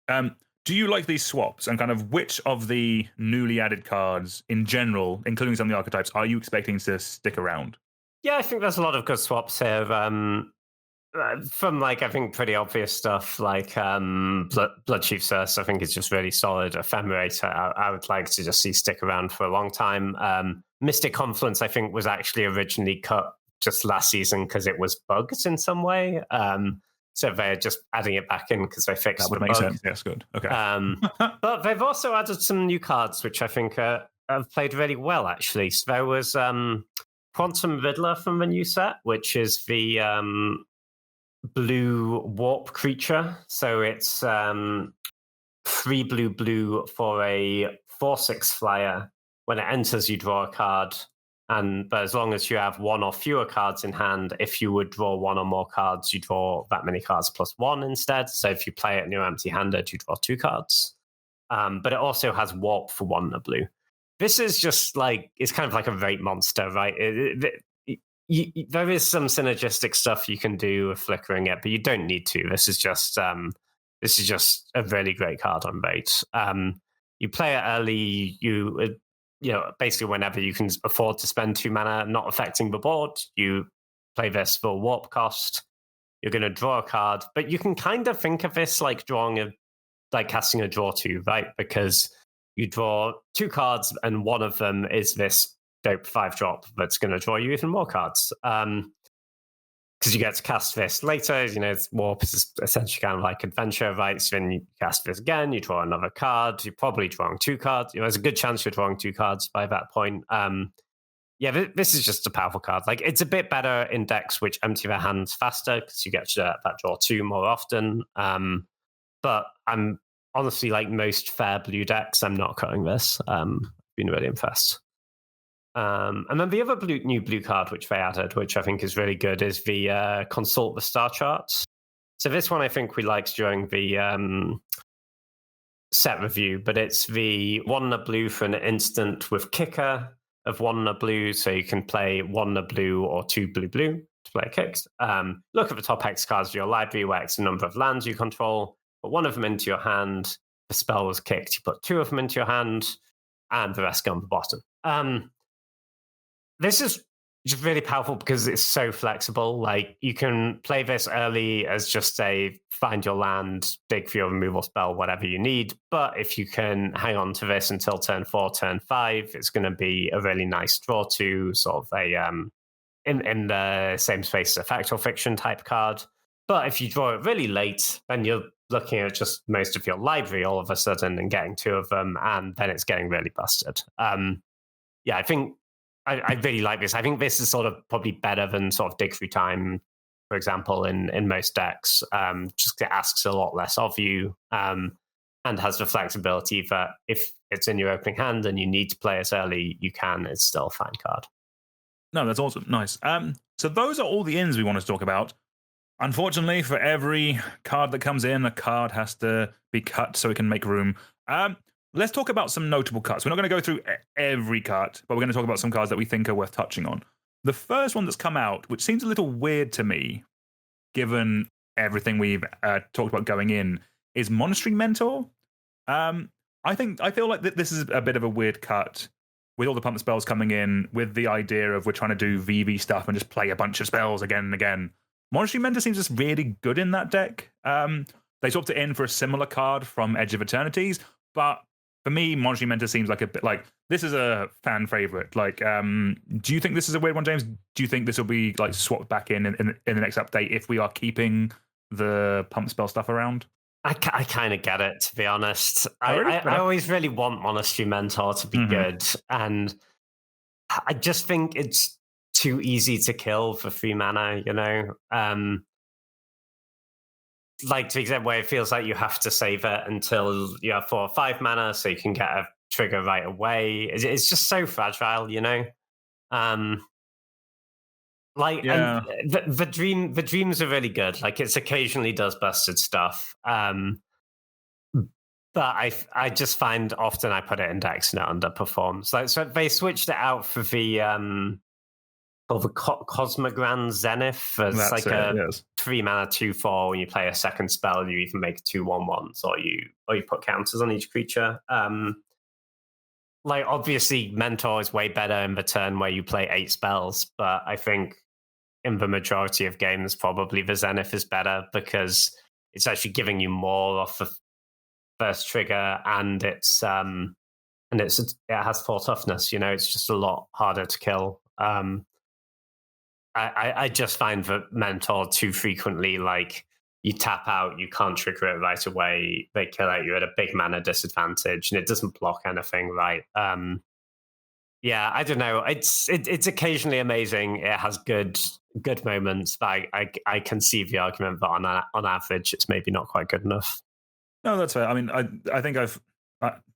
do you like these swaps, and kind of which of the newly added cards in general, including some of the archetypes, are you expecting to stick around? Yeah, I think there's a lot of good swaps here. From like, I think pretty obvious stuff like Bloodchief Thirst, I think is just really solid. Ephemerate, I would like to just see stick around for a long time. Mystic Confluence, I think, was actually originally cut just last season because it was bugged in some way. So they're just adding it back in because they fixed That would the make bug. sense. Yes, good. Okay. But they've also added some new cards, which I think have played really well, actually. So there was Quantum Riddler from the new set, which is the blue warp creature. So it's 3 blue for a 4/6 flyer. When it enters, you draw a card. But as long as you have 1 or fewer cards in hand, if you would draw 1 or more cards, you draw that many cards plus 1 instead. So if you play it and you're empty-handed, you draw 2 cards. But it also has warp for 1 and a blue. This is just like, it's kind of like a rate monster, right? There is some synergistic stuff you can do with flickering it, but you don't need to. This is just a really great card on rate. You play it early, basically whenever you can afford to spend 2 mana not affecting the board, you play this for warp cost. You're going to draw a card, but you can kind of think of this like casting a draw 2, right? Because you draw 2 cards and one of them is this dope 5-drop that's going to draw you even more cards. Because you get to cast this later, warp is essentially kind of like adventure, right? So then you cast this again, you draw another card, you're probably drawing 2 cards. There's a good chance you're drawing 2 cards by that point. This is just a powerful card. Like, it's a bit better in decks which empty their hands faster because you get that draw 2 more often. But I'm honestly, like most fair blue decks, I'm not cutting this. Been really impressed. And then the other new blue card which they added, which I think is really good, is the Consult the Star Charts. So this one I think we liked during the set review, but it's the 1 and a blue for an instant with kicker of 1 and a blue, so you can play 1 and a blue or 2 blue to play kicks. Look at the top X cards of your library where X the number of lands you control, put 1 of them into your hand. The spell was kicked, you put 2 of them into your hand, and the rest go on the bottom. This is just really powerful because it's so flexible. Like, you can play this early as just a find your land, dig for your removal spell, whatever you need. But if you can hang on to this until turn 4, turn 5, it's going to be a really nice draw to sort of a in the same space as a fact or fiction type card. But if you draw it really late, then you're looking at just most of your library all of a sudden and getting 2 of them, and then it's getting really busted. I think I really like this. I think this is sort of probably better than sort of dig through time, for example, in most decks. Just it asks a lot less of you, and has the flexibility that if it's in your opening hand and you need to play it early, you can. It's still a fine card. No, that's awesome. Nice. So those are all the ins we want to talk about. Unfortunately, for every card that comes in, a card has to be cut so it can make room. Let's talk about some notable cuts. We're not going to go through every cut, but we're going to talk about some cards that we think are worth touching on. The first one that's come out, which seems a little weird to me, given everything we've talked about going in, is Monastery Mentor. I feel like this is a bit of a weird cut with all the pump spells coming in, with the idea of we're trying to do VV stuff and just play a bunch of spells again and again. Monastery Mentor seems just really good in that deck. They swapped it in for a similar card from Edge of Eternities, but for me, Monastery Mentor seems like a bit like this is a fan favorite. Like, do you think this is a weird one, James? Do you think this will be like swapped back in the next update if we are keeping the pump spell stuff around? I kind of get it, to be honest. Really? I always really want Monastery Mentor to be good, and I just think it's too easy to kill for 3 mana, like, to the extent where it feels like you have to save it until you have 4 or 5 mana so you can get a trigger right away. It's just so fragile, And the dreams are really good. Like, it occasionally does busted stuff. But I just find often I put it in decks and it underperforms. Like, so they switched it out for the Cosmogrand Zenith. It's like a 3 mana 2/4. When you play a second spell, you either make 2/1/1s or you put counters on each creature. Like, obviously, Mentor is way better in the turn where you play 8 spells, but I think in the majority of games, probably the Zenith is better because it's actually giving you more off the first trigger, and it has 4 toughness. It's just a lot harder to kill. I just find that Mentor too frequently, like, you tap out, you can't trigger it right away. They kill out, you're at a big mana disadvantage, and it doesn't block anything, right? Yeah, I don't know. It's occasionally amazing. It has good moments, but I can see the argument that on average, it's maybe not quite good enough. No, that's fair. I mean, I think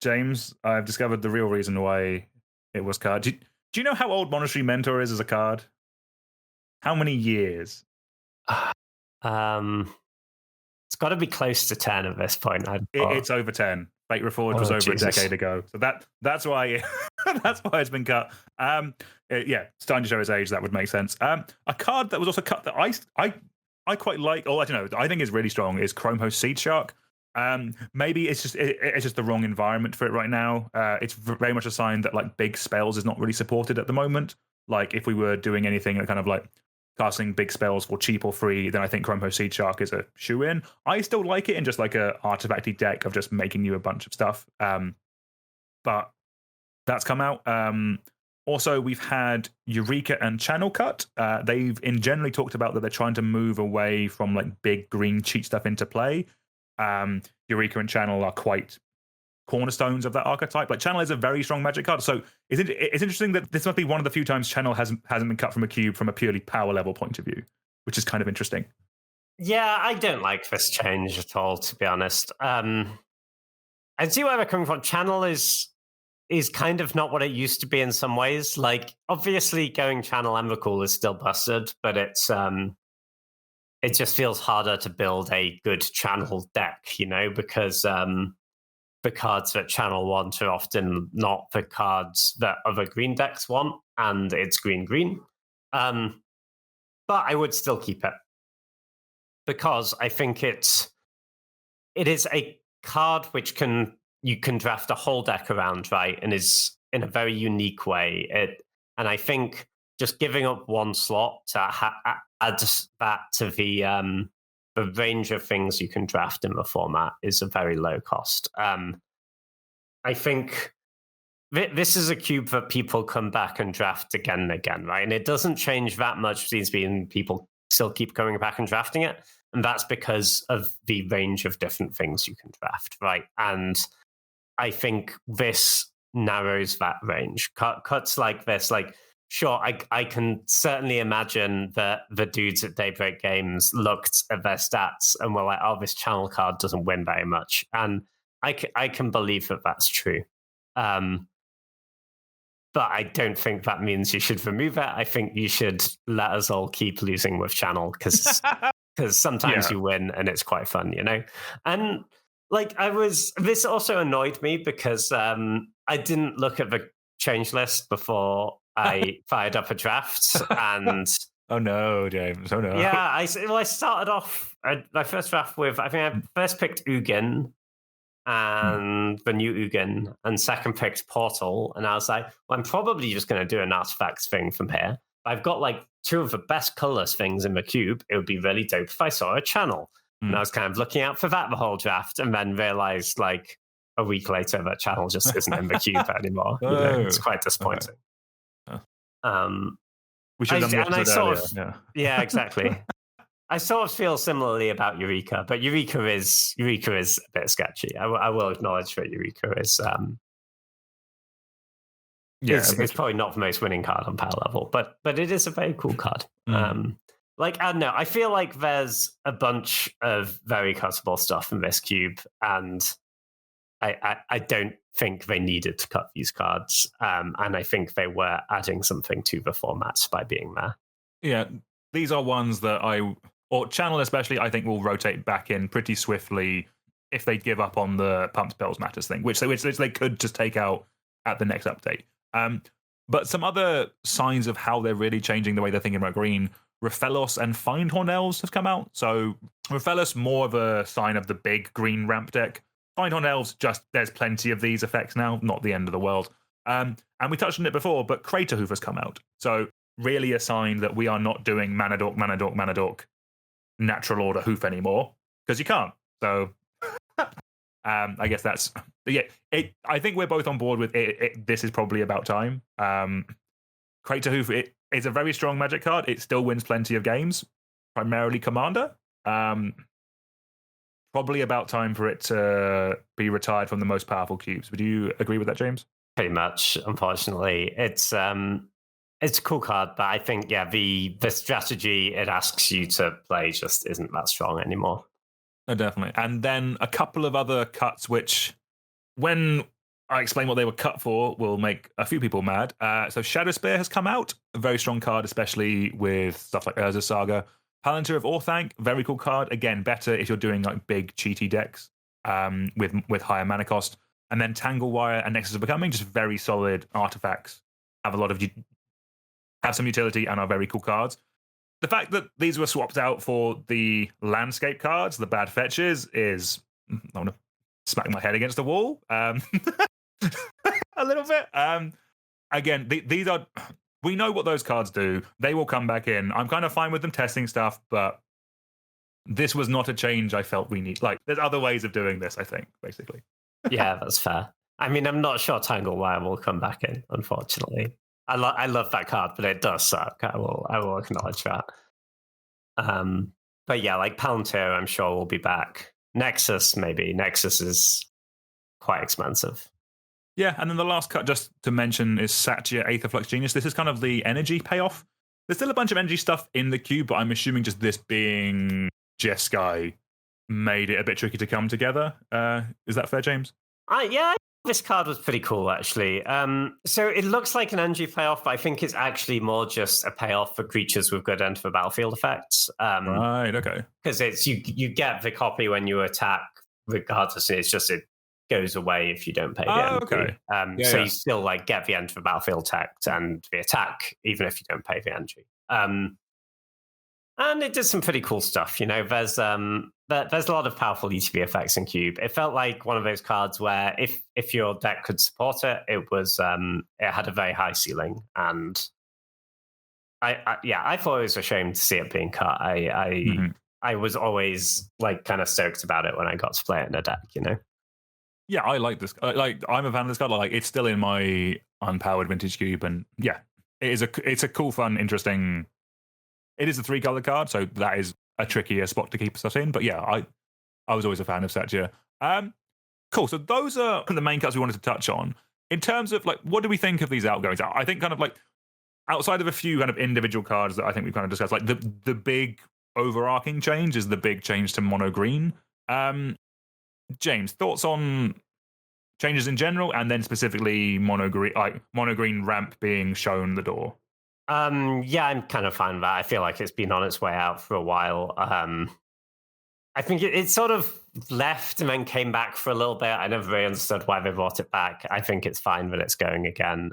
James, I've discovered the real reason why it was card. Do you know how old Monastery Mentor is as a card? How many years? It's got to be close to 10 at this point. It's over 10. Fate Reforged was over a decade ago, so that's why that's why it's been cut. Yeah, starting to show its age. That would make sense. A card that was also cut that I quite like. Oh, I don't know. I think is really strong. Is Chrome Host Seed Shark. Maybe it's just the wrong environment for it right now. It's very much a sign that like big spells is not really supported at the moment. Like if we were doing anything that kind of like casting big spells for cheap or free, then I think Chrome Host Seed Shark is a shoe-in. I still like it in just like a artifacty deck of just making you a bunch of stuff. But that's come out. Also, we've had Eureka and Channel Cut. They've generally talked about that they're trying to move away from like big green cheat stuff into play. Eureka and Channel are quite cornerstones of that archetype. Like Channel is a very strong Magic card, so it's interesting that this must be one of the few times Channel hasn't been cut from a cube from a purely power level point of view, which is kind of interesting. Yeah, I don't like this change at all, to be honest. I see where they're coming from. Channel is kind of not what it used to be in some ways. Like obviously going Channel Emrakul is still busted, but it's it just feels harder to build a good Channel deck, because the cards that Channel want are often not the cards that other green decks want, and it's green. But I would still keep it because I think it is a card which you can draft a whole deck around, right? And is in a very unique way. And I think just giving up one slot to add that to the range of things you can draft in the format is a very low cost. I think this is a cube that people come back and draft again and again, right? And it doesn't change that much between people still keep coming back and drafting it. And that's because of the range of different things you can draft, right? And I think this narrows that range. Cuts like this, like, sure, I can certainly imagine that the dudes at Daybreak Games looked at their stats and were like, oh, this Channel card doesn't win very much. And I can believe that that's true. But I don't think that means you should remove it. I think you should let us all keep losing with Channel because sometimes you win and it's quite fun, And like this also annoyed me because I didn't look at the change list before I fired up a draft and oh no, James! Oh no! Yeah, I started off my first draft with I think I first picked Ugin and the new Ugin, and second picked Portal, and I was like, well, I'm probably just going to do an artifacts thing from here. I've got like two of the best colors things in the cube. It would be really dope if I saw a Channel, and I was kind of looking out for that the whole draft, and then realized like a week later that Channel just isn't in the cube anymore. It's quite disappointing. We should have done the earlier. Yeah, exactly. I sort of feel similarly about Eureka, but Eureka is a bit sketchy. I will acknowledge that Eureka is it's probably not the most winning card on power level, but it is a very cool card. Like I don't know, I feel like there's a bunch of very cuttable stuff in this cube, and I don't think they needed to cut these cards, and I think they were adding something to the formats by being there. Yeah, these are ones that or Channel especially, I think will rotate back in pretty swiftly if they give up on the pump spells matters thing, which they could just take out at the next update. But some other signs of how they're really changing the way they're thinking about green, Raphelos and Findhorn Elves have come out. So Raphelos, more of a sign of the big green ramp deck. Findhorn Elves, just there's plenty of these effects now, not the end of the world. And we touched on it before, but Craterhoof has come out. So really a sign that we are not doing mana dork, natural order hoof anymore, because you can't. So I guess that's I think we're both on board with it. This is probably about time. Craterhoof, it is a very strong Magic card. It still wins plenty of games, primarily Commander. probably about time for it to be retired from the most powerful cubes. Would you agree with that, James? Pretty much, unfortunately. It's a cool card, but I think the strategy it asks you to play just isn't that strong anymore. No, definitely. And then a couple of other cuts, which when I explain what they were cut for, will make a few people mad. So Shadow Spear has come out, a very strong card, especially with stuff like Urza Saga. Palantir of Orthanc, very cool card. Again, better if you're doing like big cheaty decks with higher mana cost. And then Tanglewire and Nexus of Becoming, just very solid artifacts. Have a lot of have some utility and are very cool cards. The fact that these were swapped out for the landscape cards, the bad fetches, is I want to smack my head against the wall a little bit. Again, these are, we know what those cards do. They will come back in. I'm kind of fine with them testing stuff, but this was not a change I felt we need. Like, there's other ways of doing this, I think, basically. Yeah, that's fair. I mean, I'm not sure Tanglewire will come back in, unfortunately. I love that card, but it does suck. I will acknowledge that. But yeah, like Palantir, I'm sure will be back. Nexus, maybe. Nexus is quite expensive. Yeah, and then the last cut, just to mention, is Satya Aetherflux Genius. This is kind of the energy payoff. There's still a bunch of energy stuff in the cube, but I'm assuming just this being Jeskai made it a bit tricky to come together. Is that fair, James? Yeah, this card was pretty cool, actually. So it looks like an energy payoff, but I think it's actually more just a payoff for creatures with good enter the battlefield effects. Right, okay. Because it's you get the copy when you attack, regardless. It's just it goes away if you don't pay the entry. Okay. So you still like get the enter the battlefield text and the attack, even if you don't pay the entry. And it did some pretty cool stuff. You know, there's a lot of powerful ETB effects in Cube. It felt like one of those cards where if your deck could support it, it was it had a very high ceiling. And I thought it was a shame to see it being cut. I was always like kind of stoked about it when I got to play it in a deck. You know. Yeah, I like this. Like, I'm a fan of this card. Like, it's still in my unpowered vintage cube, and yeah, it's a cool, fun, interesting. It is a 3-color card, so that is a trickier spot to keep stuff in. But yeah, I was always a fan of Satya. Cool. So those are the main cards we wanted to touch on. In terms of like, what do we think of these outgoings? I think kind of like outside of a few kind of individual cards that I think we've kind of discussed, like the big overarching change is the big change to mono green. James, thoughts on changes in general, and then specifically mono green ramp being shown the door? Yeah, I'm kind of fine with that. I feel like it's been on its way out for a while. I think it sort of left and then came back for a little bit. I never really understood why they brought it back. I think it's fine that it's going again.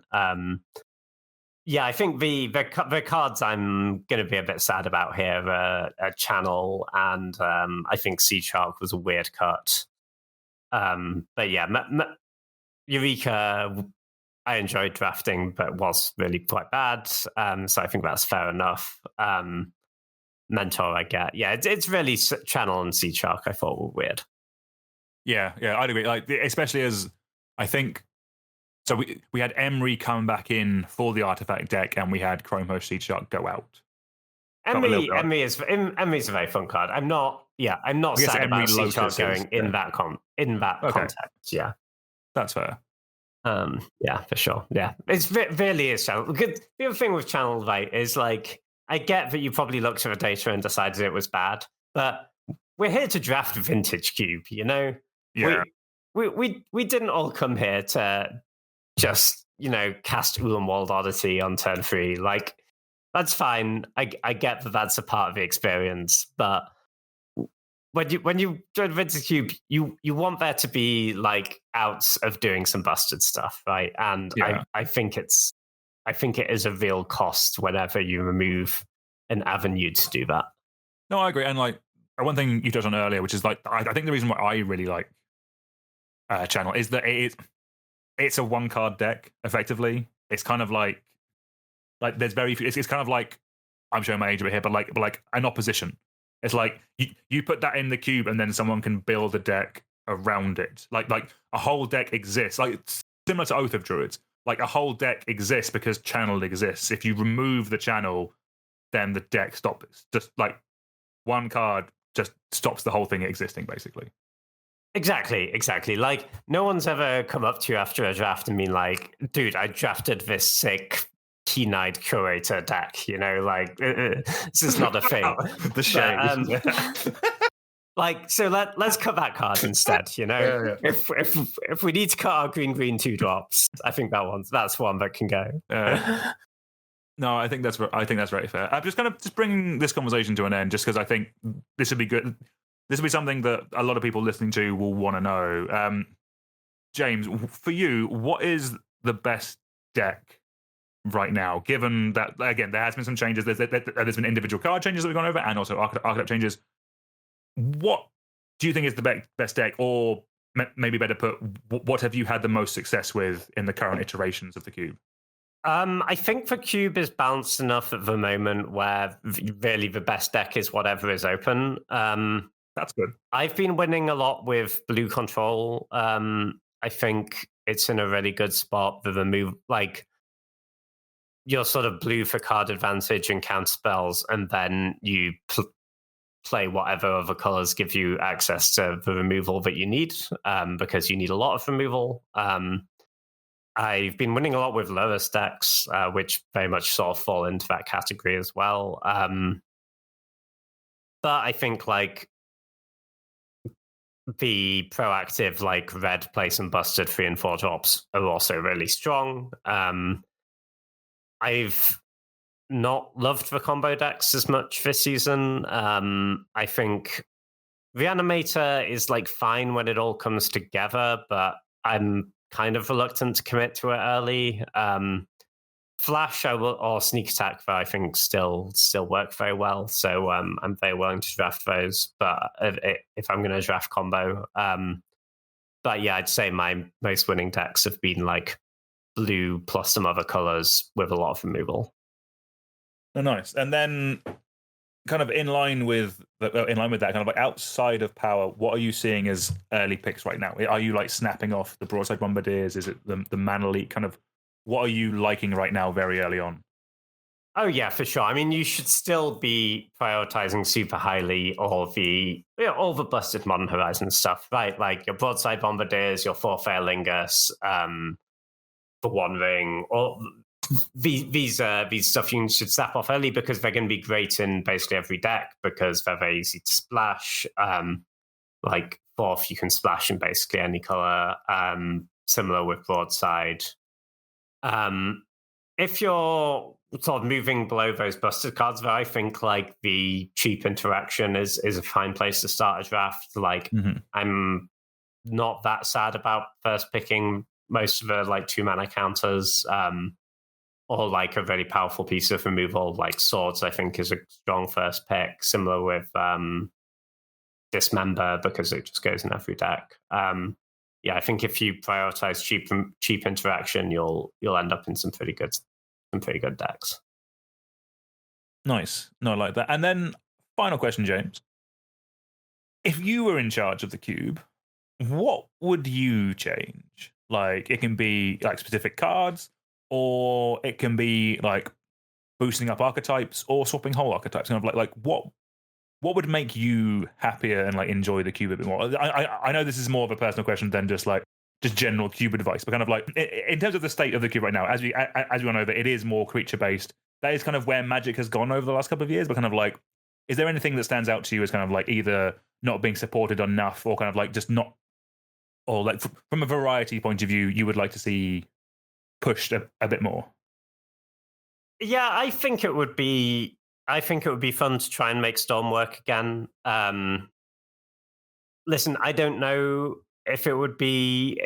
Yeah, I think the cards I'm going to be a bit sad about here are Channel, and I think Sea Shark was a weird cut. But yeah, Eureka, I enjoyed drafting, but was really quite bad. So I think that's fair enough. Mentor, I get. Yeah, it's really Channel and Sea Shark I thought were weird. Yeah, I'd agree. Like, especially as I think. So we had Emery come back in for the artifact deck, and we had Chromos Sea Shark go out. Emery's a very fun card. I'm not sad about Sea Shark going in that context. Yeah, that's fair. Yeah, for sure. Yeah, it's really is Channel. The other thing with Channel, right, is like I get that you probably looked at the data and decided it was bad, but we're here to draft Vintage Cube. You know, yeah. We didn't all come here to just cast Ulamwald Oddity on turn 3. Like, that's fine. I get that that's a part of the experience, but when you join Vintage Cube, you want there to be like outs of doing some busted stuff, right? And yeah. I think it is a real cost whenever you remove an avenue to do that. No, I agree. And like one thing you touched on earlier, which is like I think the reason why I really like Channel is that it's a 1-card deck. Effectively, it's kind of like there's very few. It's kind of like, I'm showing my age a bit here, but like an opposition. It's like you put that in the cube, and then someone can build a deck around it. Like a whole deck exists. Like similar to Oath of Druids. Like a whole deck exists because Channel exists. If you remove the Channel, then the deck stops. Just like one card just stops the whole thing existing, basically. Exactly. Like, no one's ever come up to you after a draft and been like, dude, I drafted this sick keen-eyed curator deck, like, this is not a thing. The shame. Like, so let's cut that card instead, Yeah. If we need to cut our green 2-drops, I think that's one that can go. No, I think that's very fair. I'm just going to bring this conversation to an end, just because I think this would be good. This will be something that a lot of people listening to will want to know. James, for you, what is the best deck right now? Given that, again, there has been some changes. There's been individual card changes that we've gone over, and also archetype changes. What do you think is the best deck, or maybe better put, what have you had the most success with in the current iterations of the cube? I think the cube is balanced enough at the moment where really the best deck is whatever is open. That's good. I've been winning a lot with blue control. I think it's in a really good spot for the move. Like, you're sort of blue for card advantage and counter spells, and then you play whatever other colors give you access to the removal that you need, because you need a lot of removal. I've been winning a lot with lower stacks, which very much sort of fall into that category as well. But I think, like, the proactive, like, red place and busted 3 and 4 drops are also really strong. I've not loved the combo decks as much this season. I think the animator is, like, fine when it all comes together, but I'm kind of reluctant to commit to it early. Flash or Sneak Attack, though, I think still work very well. So I'm very willing to draft those. But if I'm going to draft combo, but yeah, I'd say my most winning decks have been like blue plus some other colors with a lot of removal. Oh, nice. And then, kind of in line with that, kind of like outside of power, what are you seeing as early picks right now? Are you like snapping off the Broadside Bombardiers? Is it the Mana Leak? Kind of, what are you liking right now very early on? Oh yeah, for sure. I mean, you should still be prioritizing super highly all the busted Modern Horizons stuff, right? Like your Broadside Bombardiers, your Four Fairlingus, the One Ring, all these stuff you should snap off early because they're going to be great in basically every deck because they're very easy to splash. Like fourth, you can splash in basically any color. Similar with Broadside. If you're sort of moving below those busted cards, though, I think like the cheap interaction is a fine place to start a draft. Like I'm not that sad about first picking most of the like 2-mana counters, or like a very powerful piece of removal like Swords. I think is a strong first pick. Similar with Dismember because it just goes in every deck. Yeah, I think if you prioritize cheap interaction, you'll end up in some pretty good decks. Nice. No, I like that. And then final question, James. If you were in charge of the cube, what would you change? Like, it can be like specific cards, or it can be like boosting up archetypes or swapping whole archetypes. Kind of like what would make you happier and like enjoy the cube a bit more? I know this is more of a personal question than just general cube advice, but kind of like in terms of the state of the cube right now, as we all know that it is more creature based. That is kind of where Magic has gone over the last couple of years. But kind of like, is there anything that stands out to you as kind of like either not being supported enough, or kind of like just not, or like from a variety point of view, you would like to see pushed a bit more? Yeah, I think it would be fun to try and make Storm work again. Listen, I don't know if it would be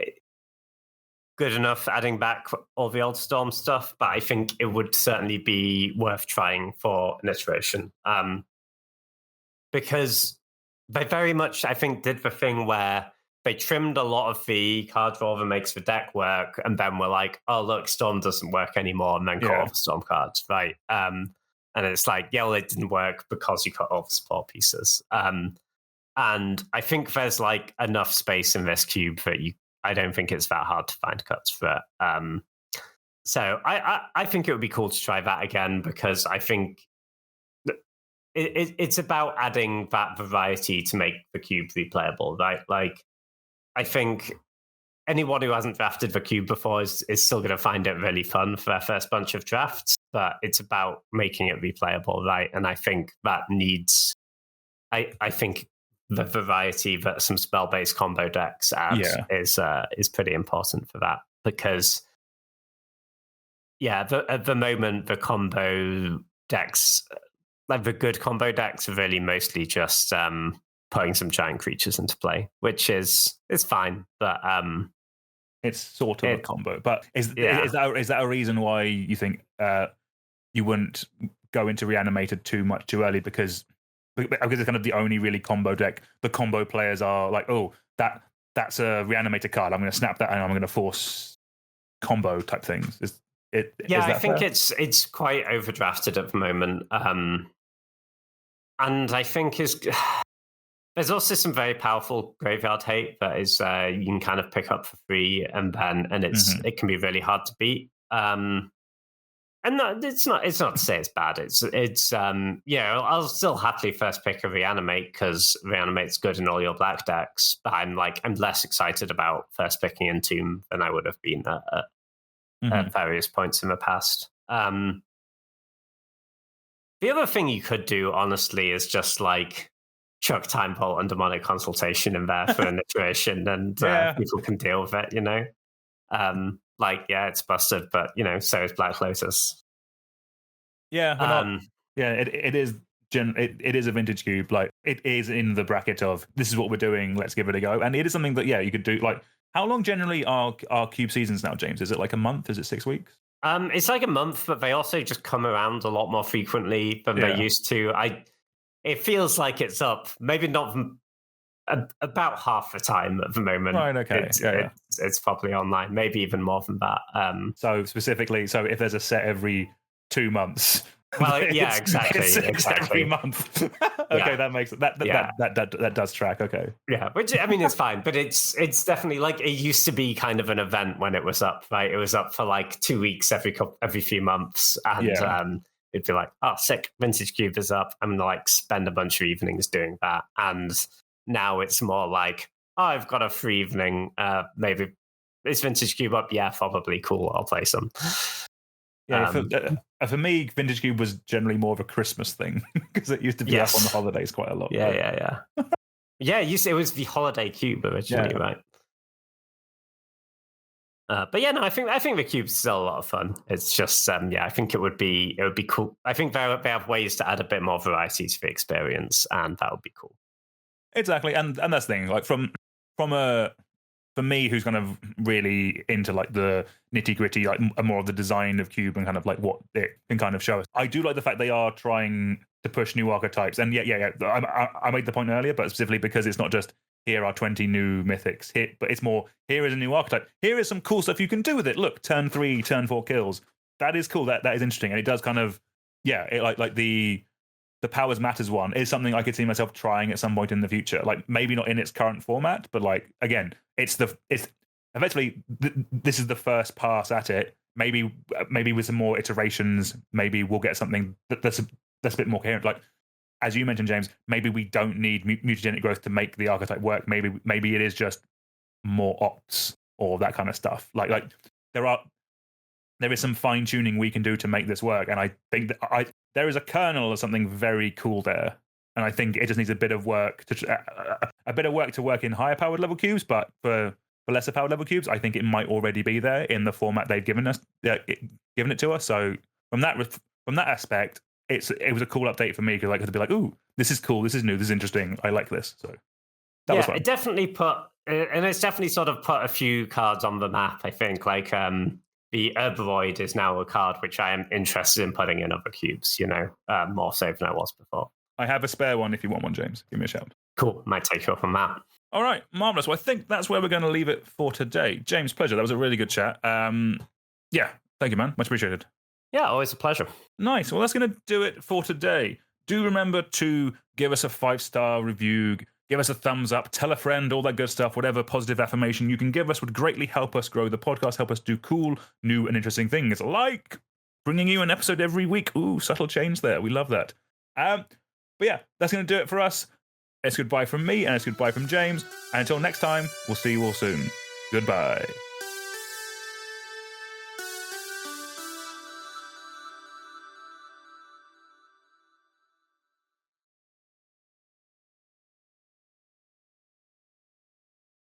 good enough adding back all the old Storm stuff, but I think it would certainly be worth trying for an iteration. Because they very much, I think, did the thing where they trimmed a lot of the card draw that makes the deck work, and then were like, oh, look, Storm doesn't work anymore, and then cut all the Storm cards, right? And it's like, yeah, well, it didn't work because you cut all the support pieces. And I think there's like enough space in this cube that I don't think it's that hard to find cuts for it. So I think it would be cool to try that again, because I think it's about adding that variety to make the cube replayable, right? Like, I think anyone who hasn't drafted the cube before is still going to find it really fun for their first bunch of drafts, but it's about making it replayable, right? And I think that needs, I think the variety that some spell-based combo decks add is pretty important for that, because at the moment the combo decks, like the good combo decks, are really mostly just putting some giant creatures into play, which is fine, but it's sort of a combo. But is that a reason why you think you wouldn't go into Reanimated too much too early, because it's kind of the only really combo deck? The combo players are like, oh, that's a Reanimated card, I'm going to snap that and I'm going to force combo type things. I think fair? It's quite overdrafted at the moment, and I think there's also some very powerful graveyard hate that is you can kind of pick up for free, and it can be really hard to beat. And it's not to say it's bad. I'll still happily first pick a Reanimate, because Reanimate's good in all your black decks. But I'm less excited about first picking Entomb than I would have been at various points in the past. The other thing you could do, honestly, is just like chuck Time Bolt and Demonic Consultation in there for an iteration, and people can deal with it, you know? It's busted, but, you know, so is Black Lotus. Yeah, it is. It is a vintage cube. Like, it is in the bracket of this is what we're doing, let's give it a go. And it is something that you could do. Like, how long generally are cube seasons now, James? Is it like a month? Is it 6 weeks? It's like a month, but they also just come around a lot more frequently than they used to. It feels like it's up, maybe not about half the time at the moment. Right, okay. It's probably online, maybe even more than that. So specifically, if there's a set every 2 months, well, exactly. It's every month. Okay, that makes that does track. Okay, which, I mean, it's fine, but it's definitely, like, it used to be kind of an event when it was up, right? It was up for like 2 weeks every few months, and it'd be like, oh, sick, Vintage Cube is up. I'm gonna like spend a bunch of evenings doing that. And now it's more like, oh, I've got a free evening. Maybe is Vintage Cube up? Yeah, probably. Cool, I'll play some. Yeah, for me, Vintage Cube was generally more of a Christmas thing, because it used to be up on the holidays quite a lot. Yeah. It was the holiday cube originally, right? But I think the cube's still a lot of fun. It's just I think it would be cool. I think they have ways to add a bit more variety to the experience, and that would be cool. Exactly, and that's the thing. Like, for me, who's kind of really into like the nitty gritty, like more of the design of cube and kind of like what it can kind of show us, I do like the fact they are trying to push new archetypes. And I made the point earlier, but specifically because it's not just here are 20 new mythics hit, but it's more, here is a new archetype. Here is some cool stuff you can do with it. Look, turn 3, turn 4 kills. That is cool. That is interesting, and it does kind of like the Powers Matters one is something I could see myself trying at some point in the future. Like, maybe not in its current format, but like, again, it's eventually this is the first pass at it. Maybe with some more iterations, maybe we'll get something that's a bit more coherent. Like, as you mentioned, James, maybe we don't need mutagenic growth to make the archetype work. Maybe it is just more ops or that kind of stuff. Like there is some fine tuning we can do to make this work, and I think that there is a kernel of something very cool there, and I think it just needs a bit of work to work in higher powered level cubes. But for lesser powered level cubes, I think it might already be there in the format they've given it to us. So from that aspect, it was a cool update for me, because I could be like, ooh, this is cool, this is new, this is interesting, I like this. So that was fun. It definitely it's definitely sort of put a few cards on the map. I think like the Herbivoid is now a card which I am interested in putting in other cubes, more so than I was before. I have a spare one if you want one, James. Give me a shout. Cool. Might take you up on that. All right. Marvellous. Well, I think that's where we're going to leave it for today. James, pleasure. That was a really good chat. Thank you, man. Much appreciated. Yeah, always a pleasure. Nice. Well, that's going to do it for today. Do remember to give us a 5-star review, give us a thumbs up, tell a friend, all that good stuff. Whatever positive affirmation you can give us would greatly help us grow the podcast, help us do cool, new, and interesting things, like bringing you an episode every week. Ooh, subtle change there. We love that. But yeah, that's going to do it for us. It's goodbye from me, and it's goodbye from James. And until next time, we'll see you all soon. Goodbye.